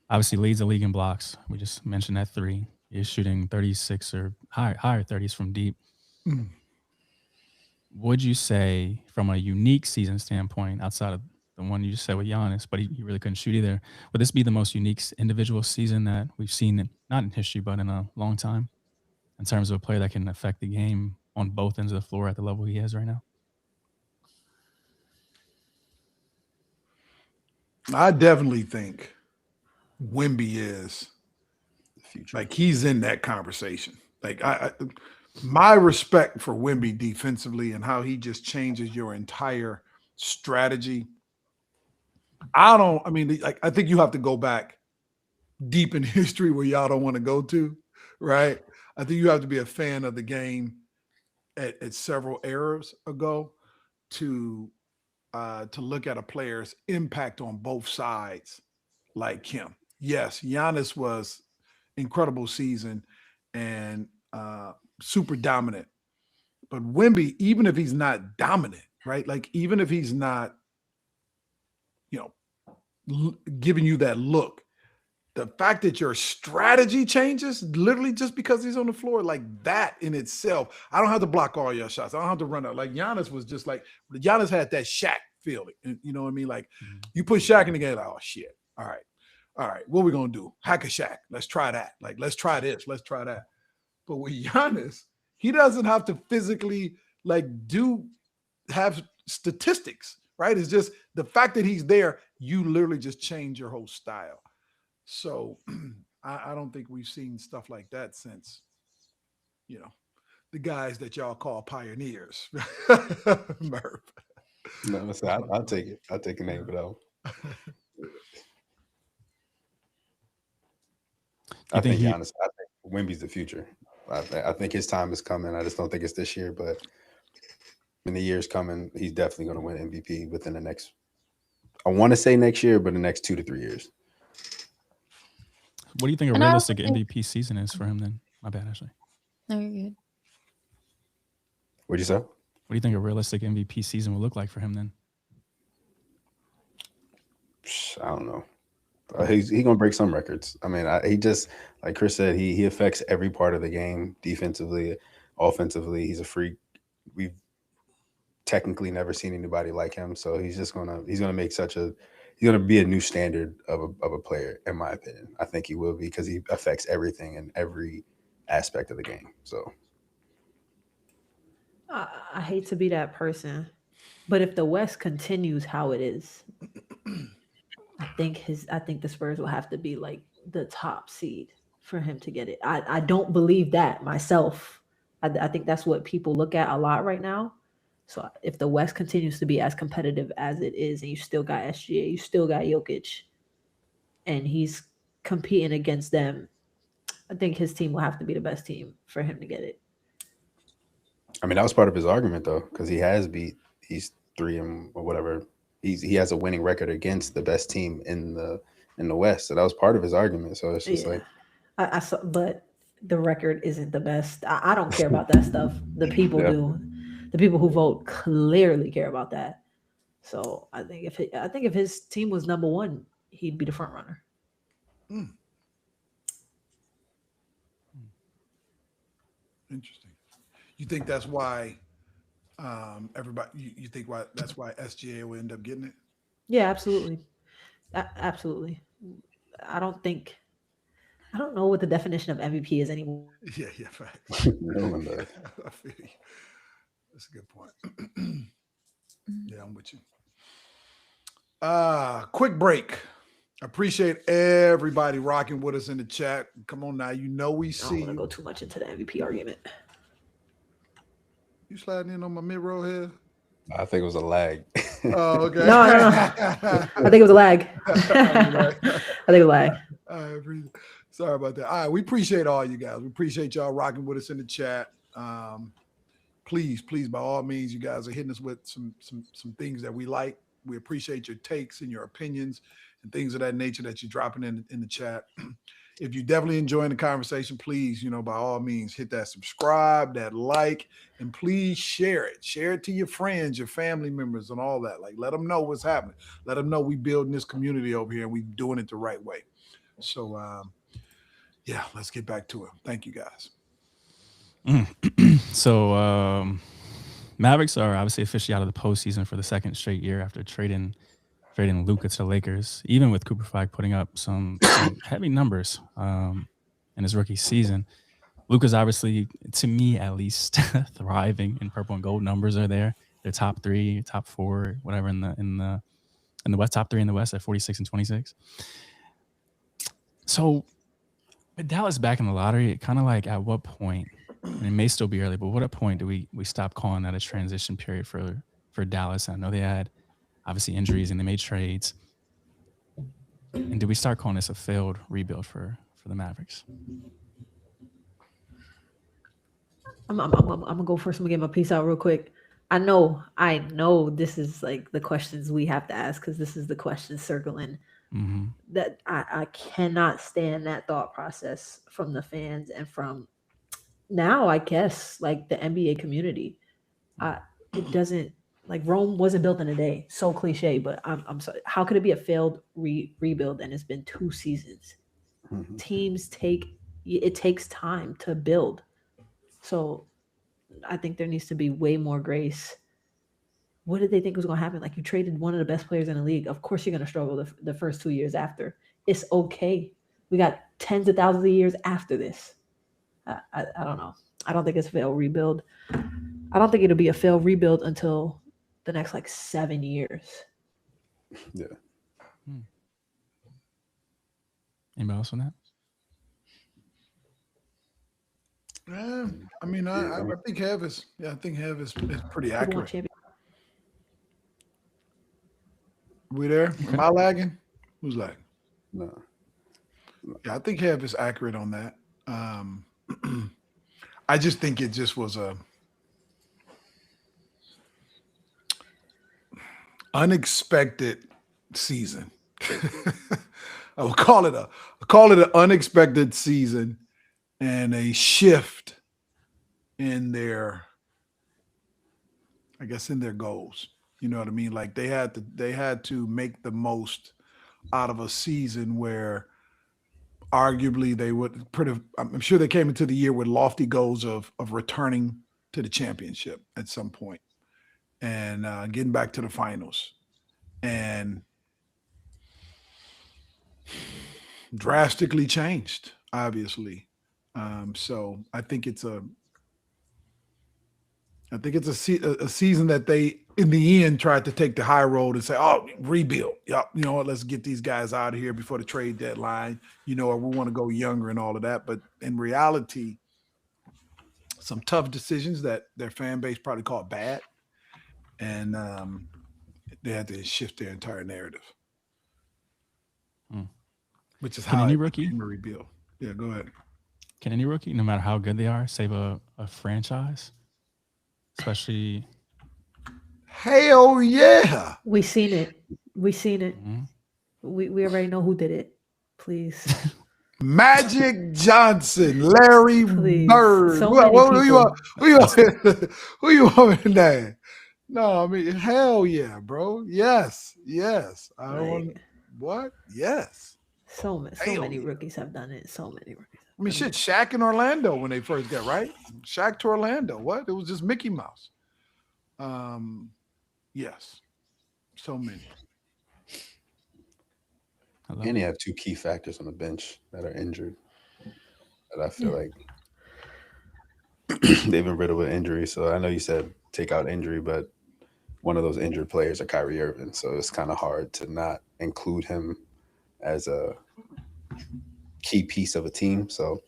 obviously leads the league in blocks. We just mentioned that 3. He's shooting 36 or higher 30s from deep. Would you say, from a unique season standpoint, outside of the one you just said with Giannis, but he really couldn't shoot either, would this be the most unique individual season that we've seen, not in history, but in a long time, in terms of a player that can affect the game on both ends of the floor at the level he has right now? I definitely think Wemby is The future. like he's in that conversation. Like my respect for Wemby defensively and how he just changes your entire strategy. I think you have to go back deep in history where y'all don't want to go to, right? I think you have to be a fan of the game at several eras ago to look at a player's impact on both sides like him. Yes, Giannis was incredible season and super dominant. But Wemby, even if he's not dominant, right? Like even if he's not, giving you that look, the fact that your strategy changes literally just because he's on the floor, like that in itself, I don't have to block all your shots. I don't have to run out. Like Giannis was just like, Giannis had that Shaq feeling. You know what I mean? Like you put Shaq in the game, like, oh shit. All right. What are we going to do? Hack a Shaq. Let's try that. Like, let's try this. Let's try that. But with Giannis, he doesn't have to physically have statistics, right? It's just the fact that he's there, you literally just change your whole style. So I don't think we've seen stuff like that since, the guys that y'all call pioneers. Murph. No, listen, I'll take it. I'll take a name for that one. I think Giannis. I think Wemby's the future. I think his time is coming. I just don't think it's this year, but in the years coming, he's definitely going to win MVP within the next. I want to say next year, but the next 2 to 3 years. What do you think a realistic MVP season is for him then? My bad, Ashley. No, you're good. What'd you say? What do you think a realistic MVP season will look like for him then? I don't know. He's gonna break some records. I mean, he just, like Chris said, he affects every part of the game, defensively, offensively. He's a freak. We've technically never seen anybody like him. So he's gonna be a new standard of a player, in my opinion. I think he will be because he affects everything in every aspect of the game. So I hate to be that person, But if the West continues how it is, I think the Spurs will have to be like the top seed for him to get it. I don't believe that myself. I think that's what people look at a lot right now. So if the West continues to be as competitive as it is, and you still got SGA, you still got Jokic, and he's competing against them, I think his team will have to be the best team for him to get it. I mean, that was part of his argument though, because he's 3 or whatever. He has a winning record against the best team in the West. So that was part of his argument. So it's just like I saw, but the record isn't the best. I don't care about that stuff. The people do. The people who vote clearly care about that. So I think if his team was number one, he'd be the front runner. Interesting. You think that's why everybody? You think that's why SGA will end up getting it? Yeah, absolutely, absolutely. I don't know what the definition of MVP is anymore. Yeah, fact. No one does. I feel you. That's a good point. Yeah, I'm with you. Quick break. Appreciate everybody rocking with us in the chat. Come on now, we I see don't want to go too much into the MVP argument. You sliding in on my mid-roll here? I think it was a lag. Oh, okay. No. I think it was a lag. I think it was a lag. Sorry about that. All right, we appreciate all you guys. We appreciate y'all rocking with us in the chat. Please, by all means, you guys are hitting us with some things that we like. We appreciate your takes and your opinions and things of that nature that you're dropping in the chat. If you're definitely enjoying the conversation, please, by all means, hit that subscribe, that like, and please share it. Share it to your friends, your family members, and all that. Like, let them know what's happening. Let them know we building this community over here and we doing it the right way. So, yeah, let's get back to it. Thank you, guys. So, Mavericks are obviously officially out of the postseason for the second straight year after trading Luka to the Lakers, even with Cooper Flagg putting up some heavy numbers in his rookie season. Luka's obviously, to me at least, thriving, and purple and gold numbers are there. They're top 3, top 4, whatever in the West, top 3 in the West at 46 and 26. So with Dallas back in the lottery, kind of like at what point, and it may still be early, but what point do we stop calling that a transition period for Dallas? I know they had obviously injuries and they made trades. And do we start calling this a failed rebuild for the Mavericks? I'm gonna go first. I'm gonna get my piece out real quick. I know this is like the questions we have to ask, because this is the questions circling. That I cannot stand that thought process from the fans and from now, I guess, like the NBA community. It doesn't, like, Rome wasn't built in a day. So cliche, but I'm sorry. How could it be a failed rebuild and it's been 2 seasons? Teams takes time to build. So I think there needs to be way more grace. What did they think was going to happen? Like, you traded one of the best players in the league. Of course you're going to struggle the first 2 years after. It's okay. We got tens of thousands of years after this. I don't know. I don't think it's a failed rebuild. I don't think it'll be a failed rebuild until the next 7 years. Yeah. Anybody else on that? I mean, I think Hev is pretty accurate. We there? Am I lagging? Who's lagging? No. Yeah, I think Hev is accurate on that. I just think it just was a unexpected season. I will call it an unexpected season and a shift in their goals. You know what I mean? Like, they had to make the most out of a season where arguably they would I'm sure they came into the year with lofty goals of returning to the championship at some point and getting back to the finals, and drastically changed, obviously. So I think it's a season that they in the end, tried to take the high road and say, "Oh, rebuild. Yep, you know what? Let's get these guys out of here before the trade deadline. You know, or we want to go younger and all of that." But in reality, some tough decisions that their fan base probably called bad, and they had to shift their entire narrative, which is Can how any it rookie, became a rebuild. Yeah, go ahead. can any rookie, no matter how good they are, save a franchise? Especially, Hell yeah. We seen it. We seen it. mhm. We already know who did it. Please. Magic Johnson, Larry Please. Bird. So Who, many who you want? people. Who you want? Who you want to name? No, I mean, hell yeah, bro. Yes, yes. I don't want Like, what? Yes. so Hell many yeah. rookies have done it. So many rookies. I mean, shit, Shaq in Orlando when they first got right. Shaq to Orlando. What? It was just Mickey Mouse. Yes. So many. I love And it. you have two key factors on the bench that are injured. That I feel like they've been riddled with injury. So I know you said take out injury, but one of those injured players are Kyrie Irving. So it's kind of hard to not include him as a key piece of a team. So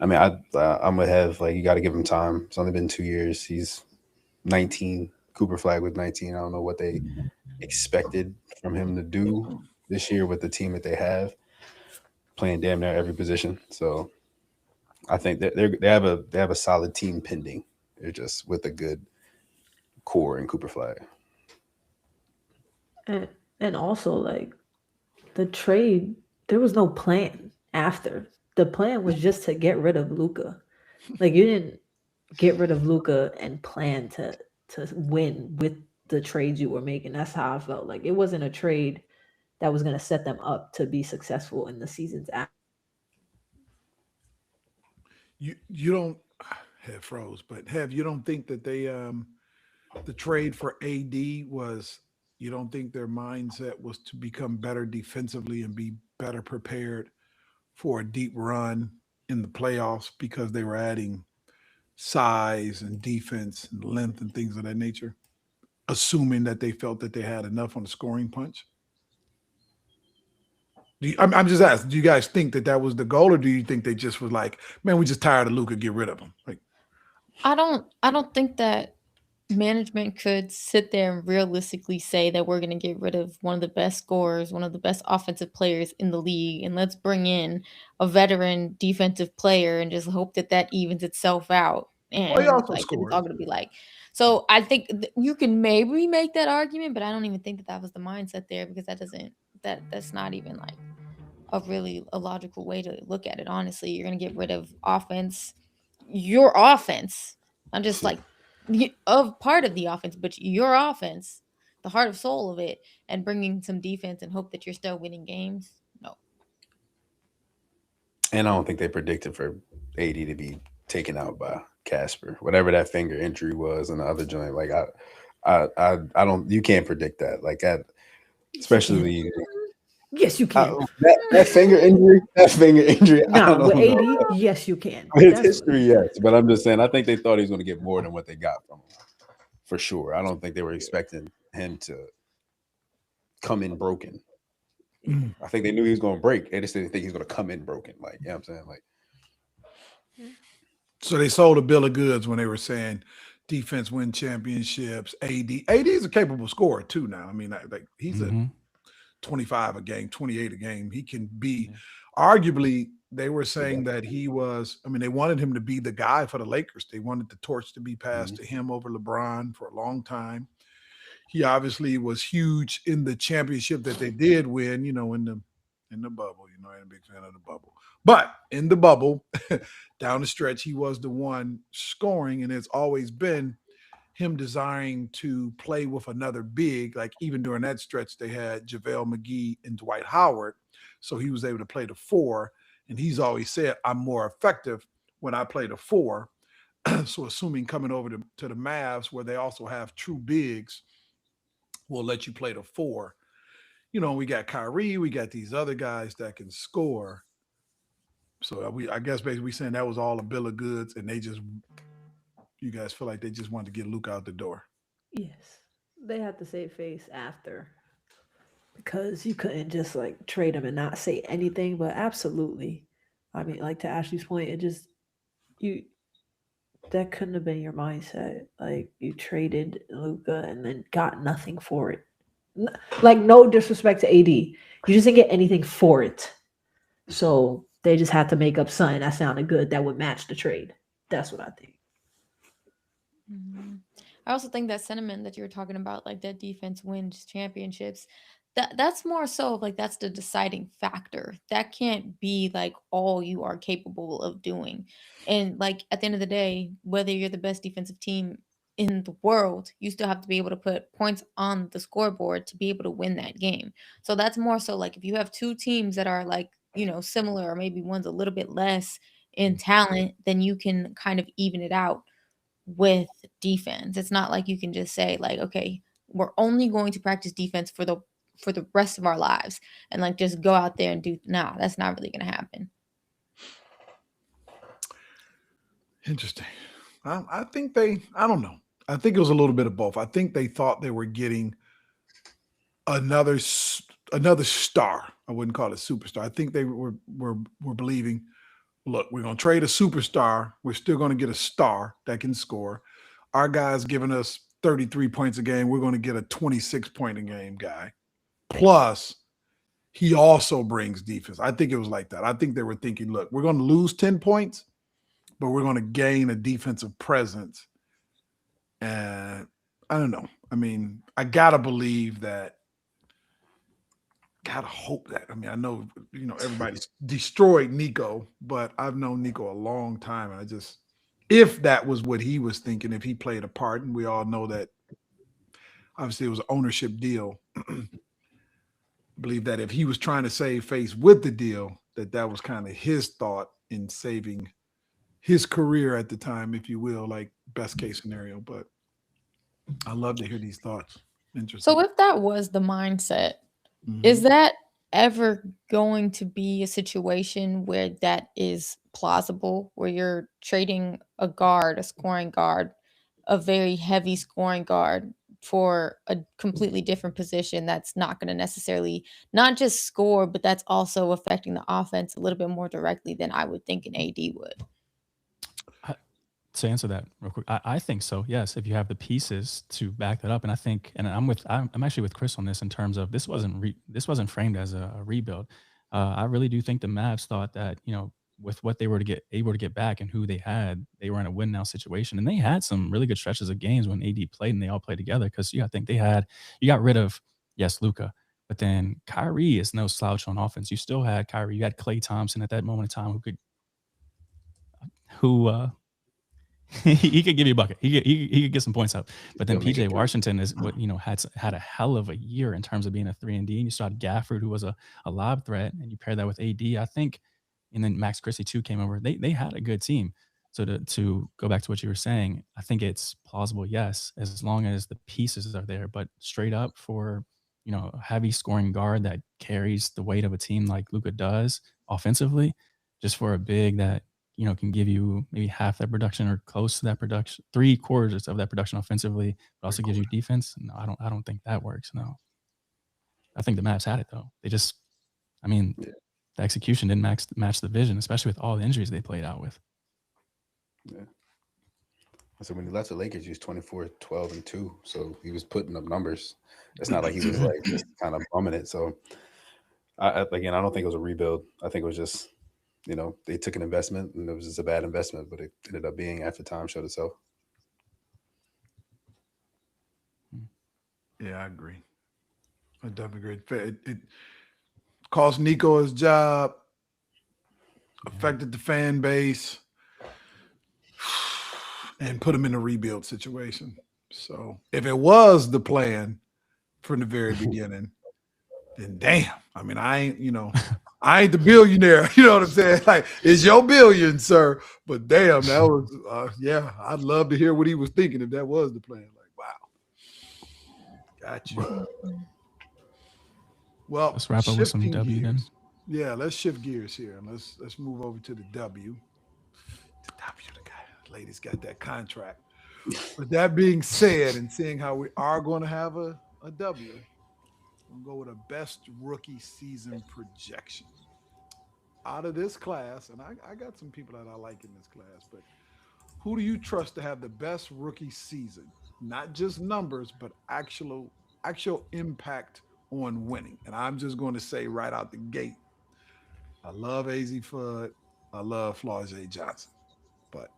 I mean, I'm gonna have like you got to give him time. It's only been 2 years. He's 19. Cooper Flagg was 19. I don't know what they expected from him to do this year with the team that they have, playing damn near every position. So I think that they have a solid team pending. They're just with a good core in Cooper Flagg. And also like the trade, there was no plan after. The plan was just to get rid of Luka. Like you didn't get rid of Luka and plan to win with the trades you were making. That's how I felt. Like it wasn't a trade that was going to set them up to be successful in the seasons after. You don't have froze, but you don't think that they the trade for AD was, you don't think their mindset was to become better defensively and be better prepared for a deep run in the playoffs because they were adding size and defense and length and things of that nature, assuming that they felt that they had enough on the scoring punch? I'm just asking, do you guys think that was the goal, or do you think they just was like, man, we just tired of Luka, get rid of him? Like, I don't think that management could sit there and realistically say that we're going to get rid of one of the best scorers, one of the best offensive players in the league, and let's bring in a veteran defensive player and just hope that that evens itself out. well, he And also like it's scored. all going to be like. So I think you can maybe make that argument, but I don't even think that was the mindset there, because that's not even like a logical way to look at it. Honestly, you're going to get rid of your offense. I'm just like of part of the offense, but your offense, the heart of soul of it, and bringing some defense and hope that you're still winning games. No. And I don't think they predicted for AD to be taken out by Casper, whatever that finger injury was, and the other joint. Like I don't. You can't predict that. Like that, especially. Yes, you can. That finger injury. That finger injury. I Nah, don't with know. AD, yes, you can. His history, yes, but I'm just saying. I think they thought he was going to get more than what they got from him, for sure. I don't think they were expecting him to come in broken. I think they knew he was going to break. They just didn't think he was going to come in broken. Like, you know what I'm saying? Like, So they sold a bill of goods when they were saying defense win championships. AD is a capable scorer too now. I mean, like he's a 25 a game, 28 a game. He can be, arguably, they were saying that he was, I mean, they wanted him to be the guy for the Lakers. They wanted the torch to be passed to him over LeBron for a long time. He obviously was huge in the championship that they did win, you know, in the bubble. You know, I'm a big fan of the bubble. But in the bubble, down the stretch, he was the one scoring, and it's always been him desiring to play with another big. Like even during that stretch, they had JaVale McGee and Dwight Howard. So he was able to play the four. And he's always said, I'm more effective when I play the four. So assuming coming over to the Mavs, where they also have true bigs, will let you play the four. You know, we got Kyrie, we got these other guys that can score. So I guess basically we saying that was all a bill of goods, and you guys feel like they just wanted to get Luke out the door. Yes. They had to save face after because you couldn't just like trade him and not say anything. But absolutely, I mean, like to Ashley's point, it just you that couldn't have been your mindset. Like you traded Luka and then got nothing for it. Like no disrespect to AD, you just didn't get anything for it. So they just had to make up something that sounded good that would match the trade. That's what I think. Mhm. I also think that sentiment that you were talking about, like that defense wins championships, that's more so of like that's the deciding factor. That can't be like all you are capable of doing. And like at the end of the day, whether you're the best defensive team in the world, you still have to be able to put points on the scoreboard to be able to win that game. So that's more so like if you have two teams that are like, similar or maybe one's a little bit less in talent, then you can kind of even it out with defense. It's not like you can just say like, okay, we're only going to practice defense for the rest of our lives and like just go out there and do. Nah, that's not really going to happen. Interesting. I think I don't know. I think it was a little bit of both. I think they thought they were getting another star. I wouldn't call it superstar. I think they were believing, look, we're going to trade a superstar. We're still going to get a star that can score. Our guy's giving us 33 points a game. We're going to get a 26-point a game guy. Plus, he also brings defense. I think it was like that. I think they were thinking, look, we're going to lose 10 points, but we're going to gain a defensive presence. And I don't know. I mean, I got to believe that. Gotta hope that. I mean, I know, everybody's destroyed Nico, but I've known Nico a long time. And if that was what he was thinking, if he played a part, and we all know that obviously it was an ownership deal. I believe that if he was trying to save face with the deal, that was kind of his thought in saving his career at the time, if you will, like best case scenario. But I love to hear these thoughts. Interesting. So if that was the mindset, is that ever going to be a situation where that is plausible, where you're trading a scoring guard, a very heavy scoring guard for a completely different position that's not going to necessarily not just score, but that's also affecting the offense a little bit more directly than I would think an AD would? To answer that real quick, I think so. Yes, if you have the pieces to back that up, and I think, and I'm actually with Chris on this in terms of this wasn't framed as a rebuild. I really do think the Mavs thought that with what they were able to get back and who they had, they were in a win now situation, and they had some really good stretches of games when AD played and they all played together. Because I think you got rid of Luka, but then Kyrie is no slouch on offense. You still had Kyrie. You had Klay Thompson at that moment in time who he could give you a bucket. He could get some points up. But then PJ Washington is what had a hell of a year in terms of being a 3-and-D. And you saw Gafford, who was a lob threat, and you pair that with AD. I think, and then Max Christie too came over. They had a good team. So to go back to what you were saying, I think it's plausible, yes, as long as the pieces are there. But straight up for a heavy scoring guard that carries the weight of a team like Luka does offensively, just for a big that can give you maybe half that production or close to that production, 3/4 of that production offensively, but also gives you defense. No, I don't think that works. No, I think the Mavs had it though. They just, the execution didn't match the vision, especially with all the injuries they played out with. Yeah. So when he left the Lakers, he was 24, 12, and 2. So he was putting up numbers. It's not like he was like just kind of bumming it. So I don't think it was a rebuild. I think it was just, they took an investment and it was just a bad investment, but it ended up being, after time showed itself. Yeah, I agree. I definitely agree. It cost Nico his job, affected the fan base, and put him in a rebuild situation. So if it was the plan from the very beginning, then damn. I ain't the billionaire. You know what I'm saying? Like, it's your billion, sir. But damn, that was, I'd love to hear what he was thinking if that was the plan. Like, wow. Got you. Well, let's wrap up with some W then. Yeah, let's shift gears here. Let's move over to the W. The W, the guy. Ladies got that contract. With that being said, and seeing how we are going to have a W, I'm going to go with a best rookie season projection. Out of this class, and I got some people that I like in this class, but who do you trust to have the best rookie season? Not just numbers, but actual impact on winning. And I'm just going to say right out the gate, I love AZ Fudd. I love Flagg Johnson. But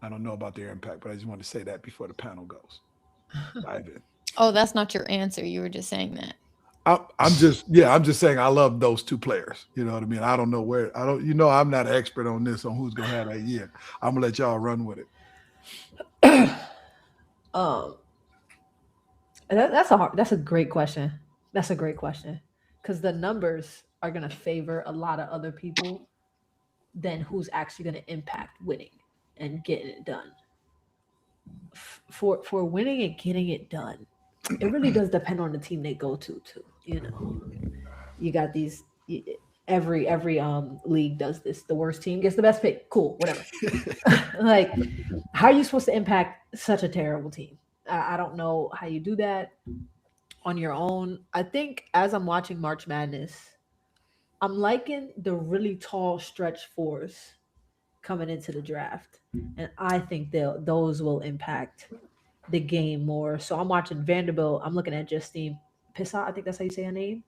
I don't know about their impact, but I just want to say that before the panel goes. Dive in. Oh, that's not your answer. You were just saying that. I'm just saying I love those two players. You know what I mean? I don't know where I'm not an expert on this, on who's gonna have that year. I'm gonna let y'all run with it. That's a great question. That's a great question. Because the numbers are gonna favor a lot of other people than who's actually gonna impact winning and getting it done. For winning and getting it done, it really does depend on the team they go to too. You know, you got these. Every league does this. The worst team gets the best pick. Cool, whatever. Like, how are you supposed to impact such a terrible team? I don't know how you do that on your own. I think as I'm watching March Madness, I'm liking the really tall stretch fours coming into the draft, and I think those will impact the game more. So I'm watching Vanderbilt. I'm looking at Justine Pissa. I think that's how you say her name.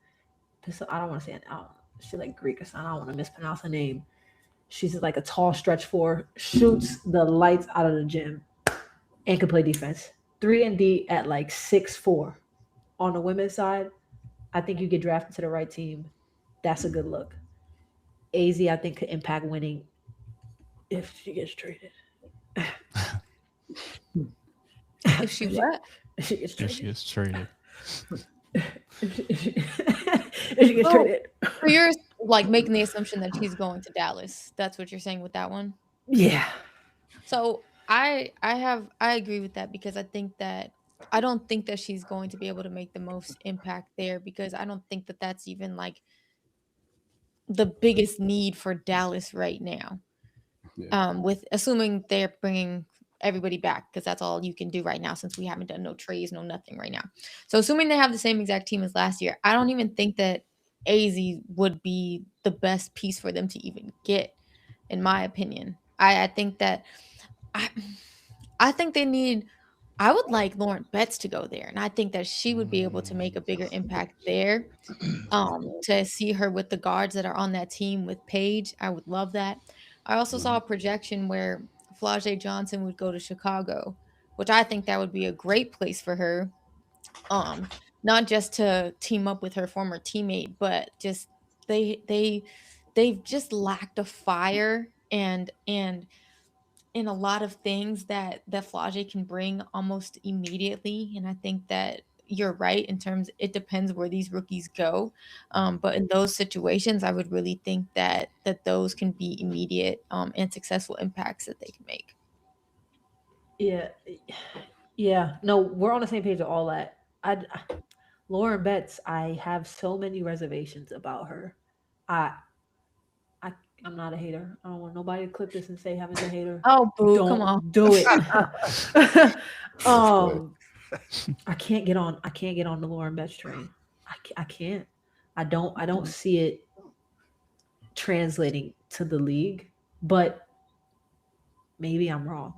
Pissa. I don't want to say it. She's like Greek or something. I don't want to mispronounce her name. She's like a tall stretch four, shoots the lights out of the gym, and can play defense. 3-and-D at like 6'4". On the women's side, I think you get drafted to the right team. That's a good look. AZ, I think, could impact winning if she gets traded. If she what? If she gets traded. If she gets traded. If she gets traded. So you're like making the assumption that she's going to Dallas. That's what you're saying with that one? Yeah. So I agree with that, because I don't think that she's going to be able to make the most impact there, because I don't think that that's even like the biggest need for Dallas right now. Yeah. With assuming they're bringing everybody back, because that's all you can do right now, since we haven't done no trades, no nothing right now. So assuming they have the same exact team as last year, I don't even think that AZ would be the best piece for them to even get, in my opinion. I think that I think they need. I would like Lauren Betts to go there, and I think that she would be able to make a bigger impact there. To see her with the guards that are on that team with Paige, I would love that. I also saw a projection where Flagg Johnson would go to Chicago, which I think that would be a great place for her. Not just to team up with her former teammate, but just they've just lacked a fire and in a lot of things that Flagg can bring almost immediately. And I think that you're right in terms it depends where these rookies go. But in those situations, I would really think that those can be immediate and successful impacts that they can make. Yeah. No, we're on the same page of all that. Lauren Betts, I have so many reservations about her. I'm not a hater. I don't want nobody to clip this and say Heaven's a hater. Oh, boo! Don't Come on. do it. I can't get on the Lauren Betts train. I can't. I don't see it translating to the league, but maybe I'm wrong.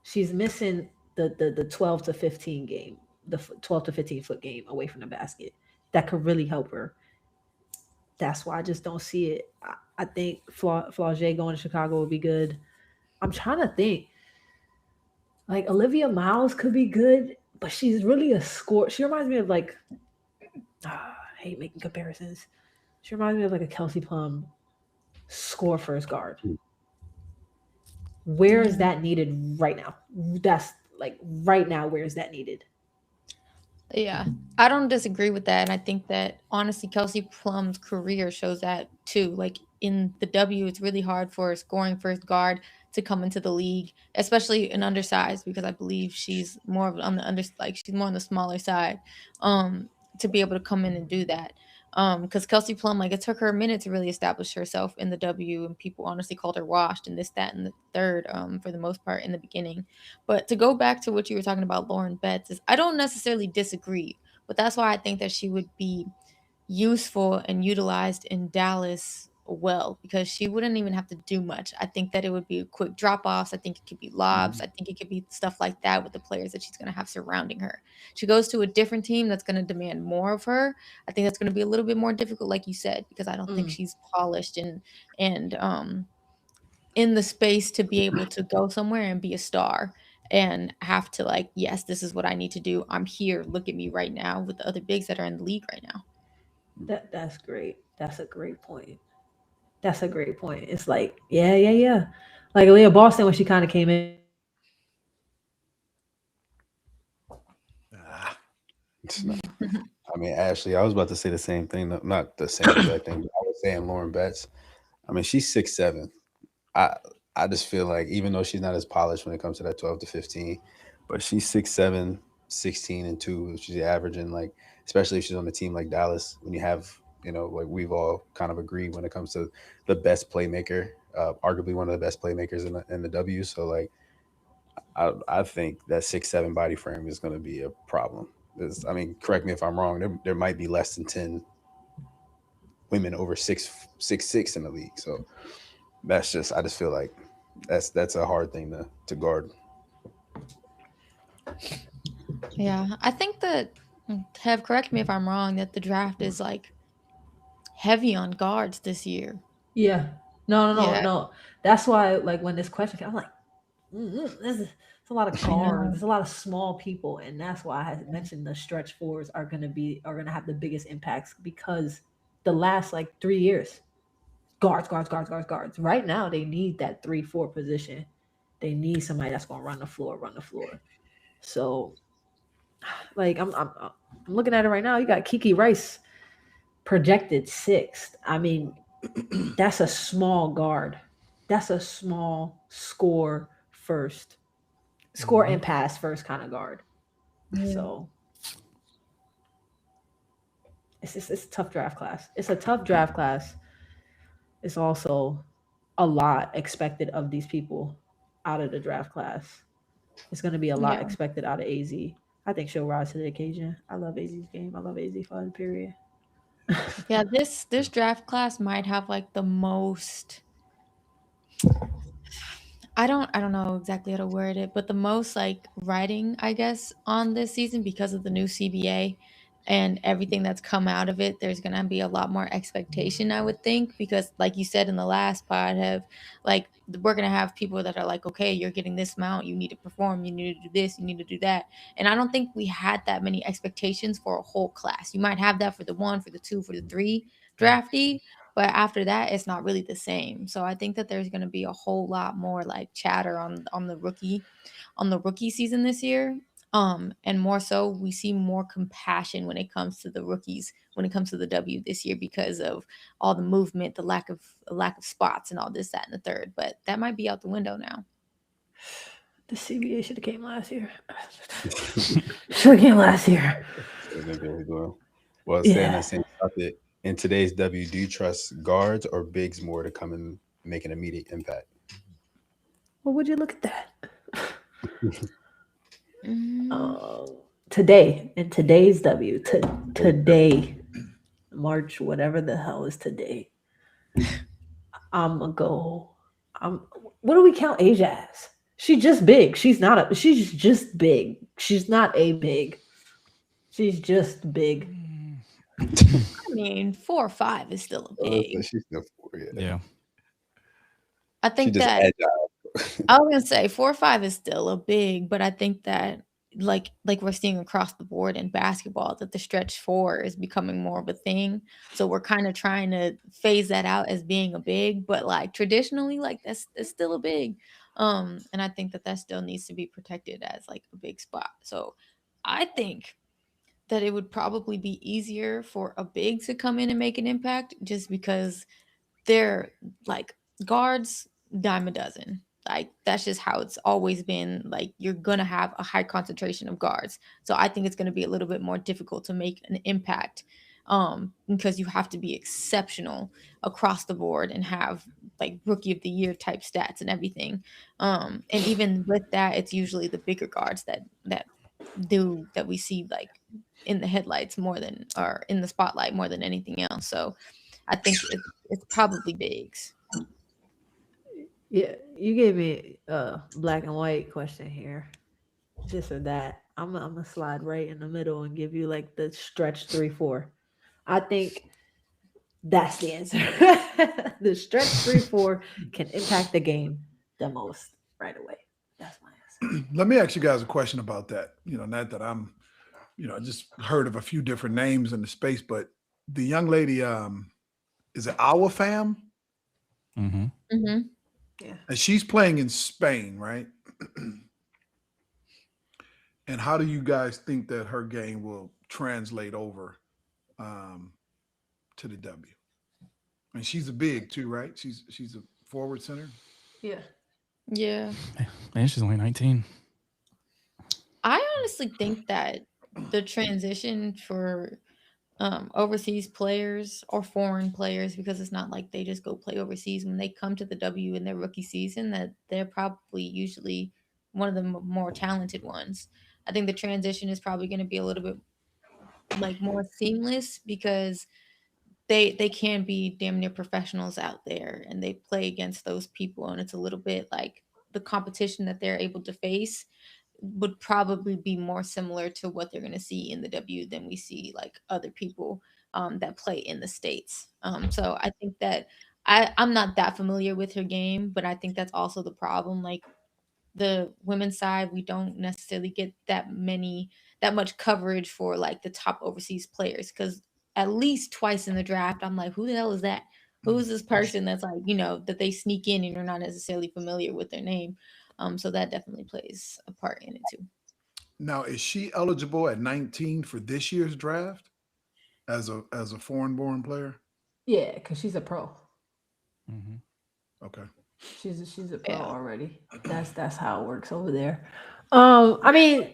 She's missing the 12 to 15 game, the 12 to 15 foot game away from the basket. That could really help her. That's why I just don't see it. I think Flagg going to Chicago would be good. I'm trying to think. Like, Olivia Miles could be good, but she's really a score. She reminds me of like, I hate making comparisons. She reminds me of like a Kelsey Plum score first guard. Where is that needed right now? That's like right now, where is that needed? Yeah, I don't disagree with that. And I think that honestly, Kelsey Plum's career shows that too. Like in the W, it's really hard for a scoring first guard to come into the league, especially an undersized, because I believe she's more of on the she's more on the smaller side, to be able to come in and do that. Because Kelsey Plum, like, it took her a minute to really establish herself in the W, and people honestly called her washed and this, that, and the third, for the most part in the beginning. But to go back to what you were talking about, Lauren Betts, is I don't necessarily disagree, but that's why I think that she would be useful and utilized in Dallas well, because she wouldn't even have to do much. I think that it would be quick drop offs. I think it could be lobs. I think it could be stuff like that with the players that she's going to have surrounding her. She goes to a different team that's going to demand more of her. I think that's going to be a little bit more difficult, like you said, because I don't think she's polished and in the space to be able to go somewhere and be a star and have to, like, yes, this is what I need to do. I'm here. Look at me right now with the other bigs that are in the league right now. That's great. That's a great point. That's a great point. It's like, yeah. Like Aaliyah Boston, when she kind of came in. I mean, Ashley, I was about to say the same thing. Not the same exact thing, but I was saying Lauren Betts. I mean, she's 6'7". I just feel like, even though she's not as polished when it comes to that 12 to 15, but she's 6'7", 16 and 2. She's averaging, like, especially if she's on a team like Dallas, when you have, like we've all kind of agreed when it comes to the best playmaker, arguably one of the best playmakers in the W. So, like, I think that 6'7" body frame is going to be a problem. I mean, correct me if I'm wrong. There might be less than 10 women over 6'6" in the league. So I just feel like that's a hard thing to guard. Yeah, I think that, Tev, correct me if I'm wrong, that the draft is like heavy on guards this year. Yeah. No. Yeah. That's why, like, when this question came, I'm like, it's a lot of guards. There's a lot of small people, and that's why I mentioned the stretch fours are gonna have the biggest impacts, because the last, like, 3 years, guards. Right now, they need that 3-4 position. They need somebody that's gonna run the floor. So, like, I'm looking at it right now. You got Kiki Rice projected 6th. I mean, that's a small guard. That's a small score and pass first kind of guard. Yeah. So it's a tough draft class. It's a tough draft class. It's also a lot expected of these people out of the draft class. It's going to be a lot expected out of AZ. I think she'll rise to the occasion. I love AZ's game. I love AZ fun, period. Yeah, this draft class might have like the most, I don't know exactly how to word it, but the most like writing, I guess, on this season because of the new CBA and everything that's come out of it. There's gonna be a lot more expectation, I would think, because like you said in the last pod, have like we're gonna have people that are like, okay, you're getting this amount, you need to perform, you need to do this, you need to do that. And I don't think we had that many expectations for a whole class. You might have that for the 1, for the 2, for the 3 draftee, but after that it's not really the same. So I think that there's going to be a whole lot more like chatter on the rookie season this year, and more so we see more compassion when it comes to the rookies, when it comes to the W this year, because of all the movement, the lack of spots and all this, that, and the third. But that might be out the window now. The CBA should have came last year. Should have came last year. Well, saying that same topic, in today's W, do you trust guards or bigs more to come and make an immediate impact? Well, would you look at that? Today, in today's W, today, March, whatever the hell is today, I'm gonna go. What do we count Asia as? She's just big. She's just big. She's not a big. She's just big. I mean, 4 or 5 is still a big. She's still 4, Yeah. I think that I was gonna say 4 or 5 is still a big, but I think that like we're seeing across the board in basketball, that the stretch 4 is becoming more of a thing. So we're kind of trying to phase that out as being a big, but like traditionally, like that's still a big. And I think that still needs to be protected as like a big spot. So I think that it would probably be easier for a big to come in and make an impact, just because they're like guards, dime a dozen. Like that's just how it's always been. Like you're gonna have a high concentration of guards. So I think it's gonna be a little bit more difficult to make an impact because you have to be exceptional across the board and have like rookie of the year type stats and everything. And even with that, it's usually the bigger guards that we see like in the headlights more than, or in the spotlight more than anything else. So I think it's probably bigs. Yeah, you gave me a black and white question here. This or that. I'm gonna slide right in the middle and give you like the stretch 3-4. I think that's the answer. The stretch 3-4 can impact the game the most right away. That's my answer. Let me ask you guys a question about that. Not that I'm, I just heard of a few different names in the space, but the young lady, is it Our Fam? Mm-hmm. Mm-hmm. Yeah. And she's playing in Spain, right? And how do you guys think that her game will translate over to the W? And she's a big too, right? She's a forward center. Yeah. Yeah. Man, she's only 19. I honestly think that the transition for overseas players or foreign players, because it's not like they just go play overseas, when they come to the W in their rookie season, that they're probably usually one of the more talented ones. I think the transition is probably going to be a little bit like more seamless because they can be damn near professionals out there and they play against those people, and it's a little bit like the competition that they're able to face would probably be more similar to what they're going to see in the W than we see like other people that play in the States. So I think that I'm not that familiar with her game, but I think that's also the problem. Like the women's side, we don't necessarily get that much coverage for like the top overseas players, because at least twice in the draft, I'm like, who the hell is that? Who is this person that's like, that they sneak in and you're not necessarily familiar with their name? So that definitely plays a part in it too. Now, is she eligible at 19 for this year's draft as a foreign born player? Yeah, because she's a pro. Mm-hmm. Okay. She's a pro Yeah. already. That's how it works over there. I mean,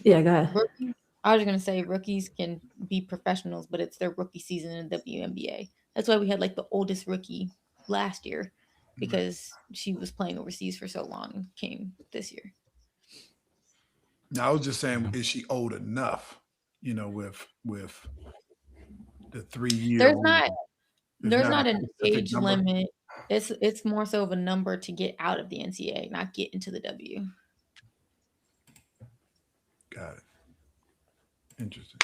yeah, go ahead. Rookies, I was gonna say rookies can be professionals, but it's their rookie season in the WNBA. That's why we had like the oldest rookie last year, because she was playing overseas for so long and came this year. Now I was just saying, is she old enough? With the 3 year. There's not There's not a an specific age number? limit. It's more so of a number to get out of the NCAA, not get into the W. Got it. Interesting.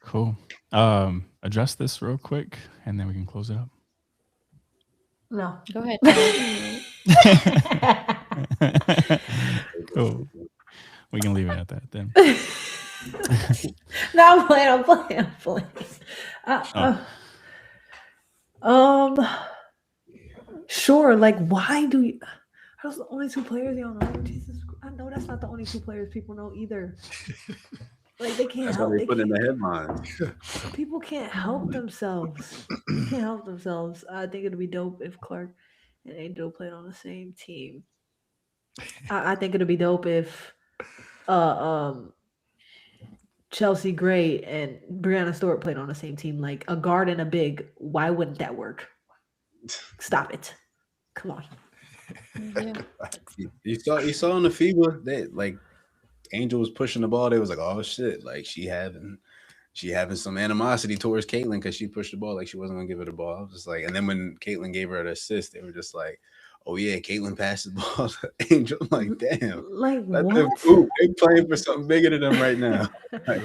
Cool. Address this real quick, and then we can close it up. No. Go ahead. Cool. We can leave it at that then. No, I'm playing. Sure. Like, why do you? Those the only two players y'all know. Jesus, I know that's not the only two players people know either. Like they can't That's help. why they put in the headlines. People can't help themselves. Can't help themselves. I think it'd be dope if Clark and Angel played on the same team. I think it'd be dope if Chelsea Gray and Brianna Stewart played on the same team, like a guard and a big. Why wouldn't that work? Stop it. Come on. Yeah. You saw on the FIBA that like Angel was pushing the ball. They was like, oh shit, like she having some animosity towards Caitlyn because she pushed the ball like she wasn't gonna give her the ball. I was just like, and then when Caitlyn gave her the assist, they were just like, oh yeah, Caitlyn passed the ball to Angel. I'm like, damn, Like let what? them hoop. They playing for something bigger than them right now. Like,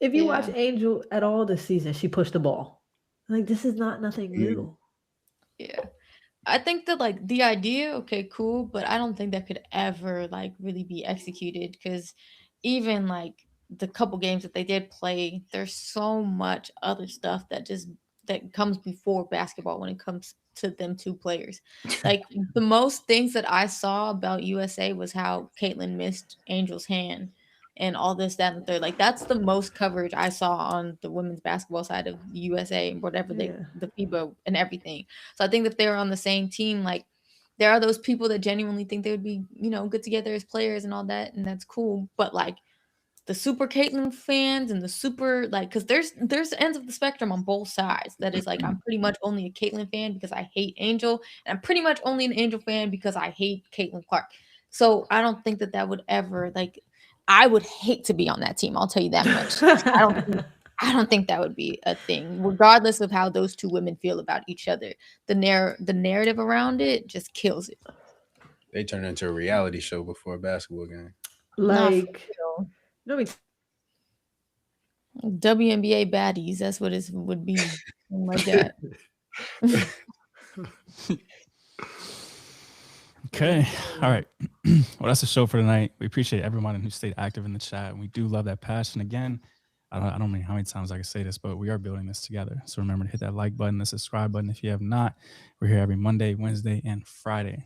If you watch Yeah. Angel at all this season, she pushed the ball. Like this is not nothing new. Yeah. I think that like the idea, okay, cool, but I don't think that could ever like really be executed, because even like the couple games that they did play, there's so much other stuff that comes before basketball when it comes to them two players. Like the most things that I saw about USA was how Caitlyn missed Angel's hand and all this, that, and the third. Like that's the most coverage I saw on the women's basketball side of the USA and whatever Yeah. the FIBA and everything. So I think that they're on the same team. Like there are those people that genuinely think they would be, good together as players and all that, and that's cool. But like the super Caitlyn fans and the super like, because there's ends of the spectrum on both sides. That is like, I'm pretty much only a Caitlyn fan because I hate Angel, and I'm pretty much only an Angel fan because I hate Caitlyn Clark. So I don't think that would ever like. I would hate to be on that team. I'll tell you that much. I don't think that would be a thing, regardless of how those two women feel about each other. The narrative around it just kills it. They turn into a reality show before a basketball game. Like, no, WNBA baddies. That's what it would be. Like that. Okay. All right. Well, that's the show for tonight. We appreciate everyone who stayed active in the chat. And we do love that passion. Again, I don't know how many times I can say this, but we are building this together. So remember to hit that like button, the subscribe button if you have not. We're here every Monday, Wednesday, and Friday.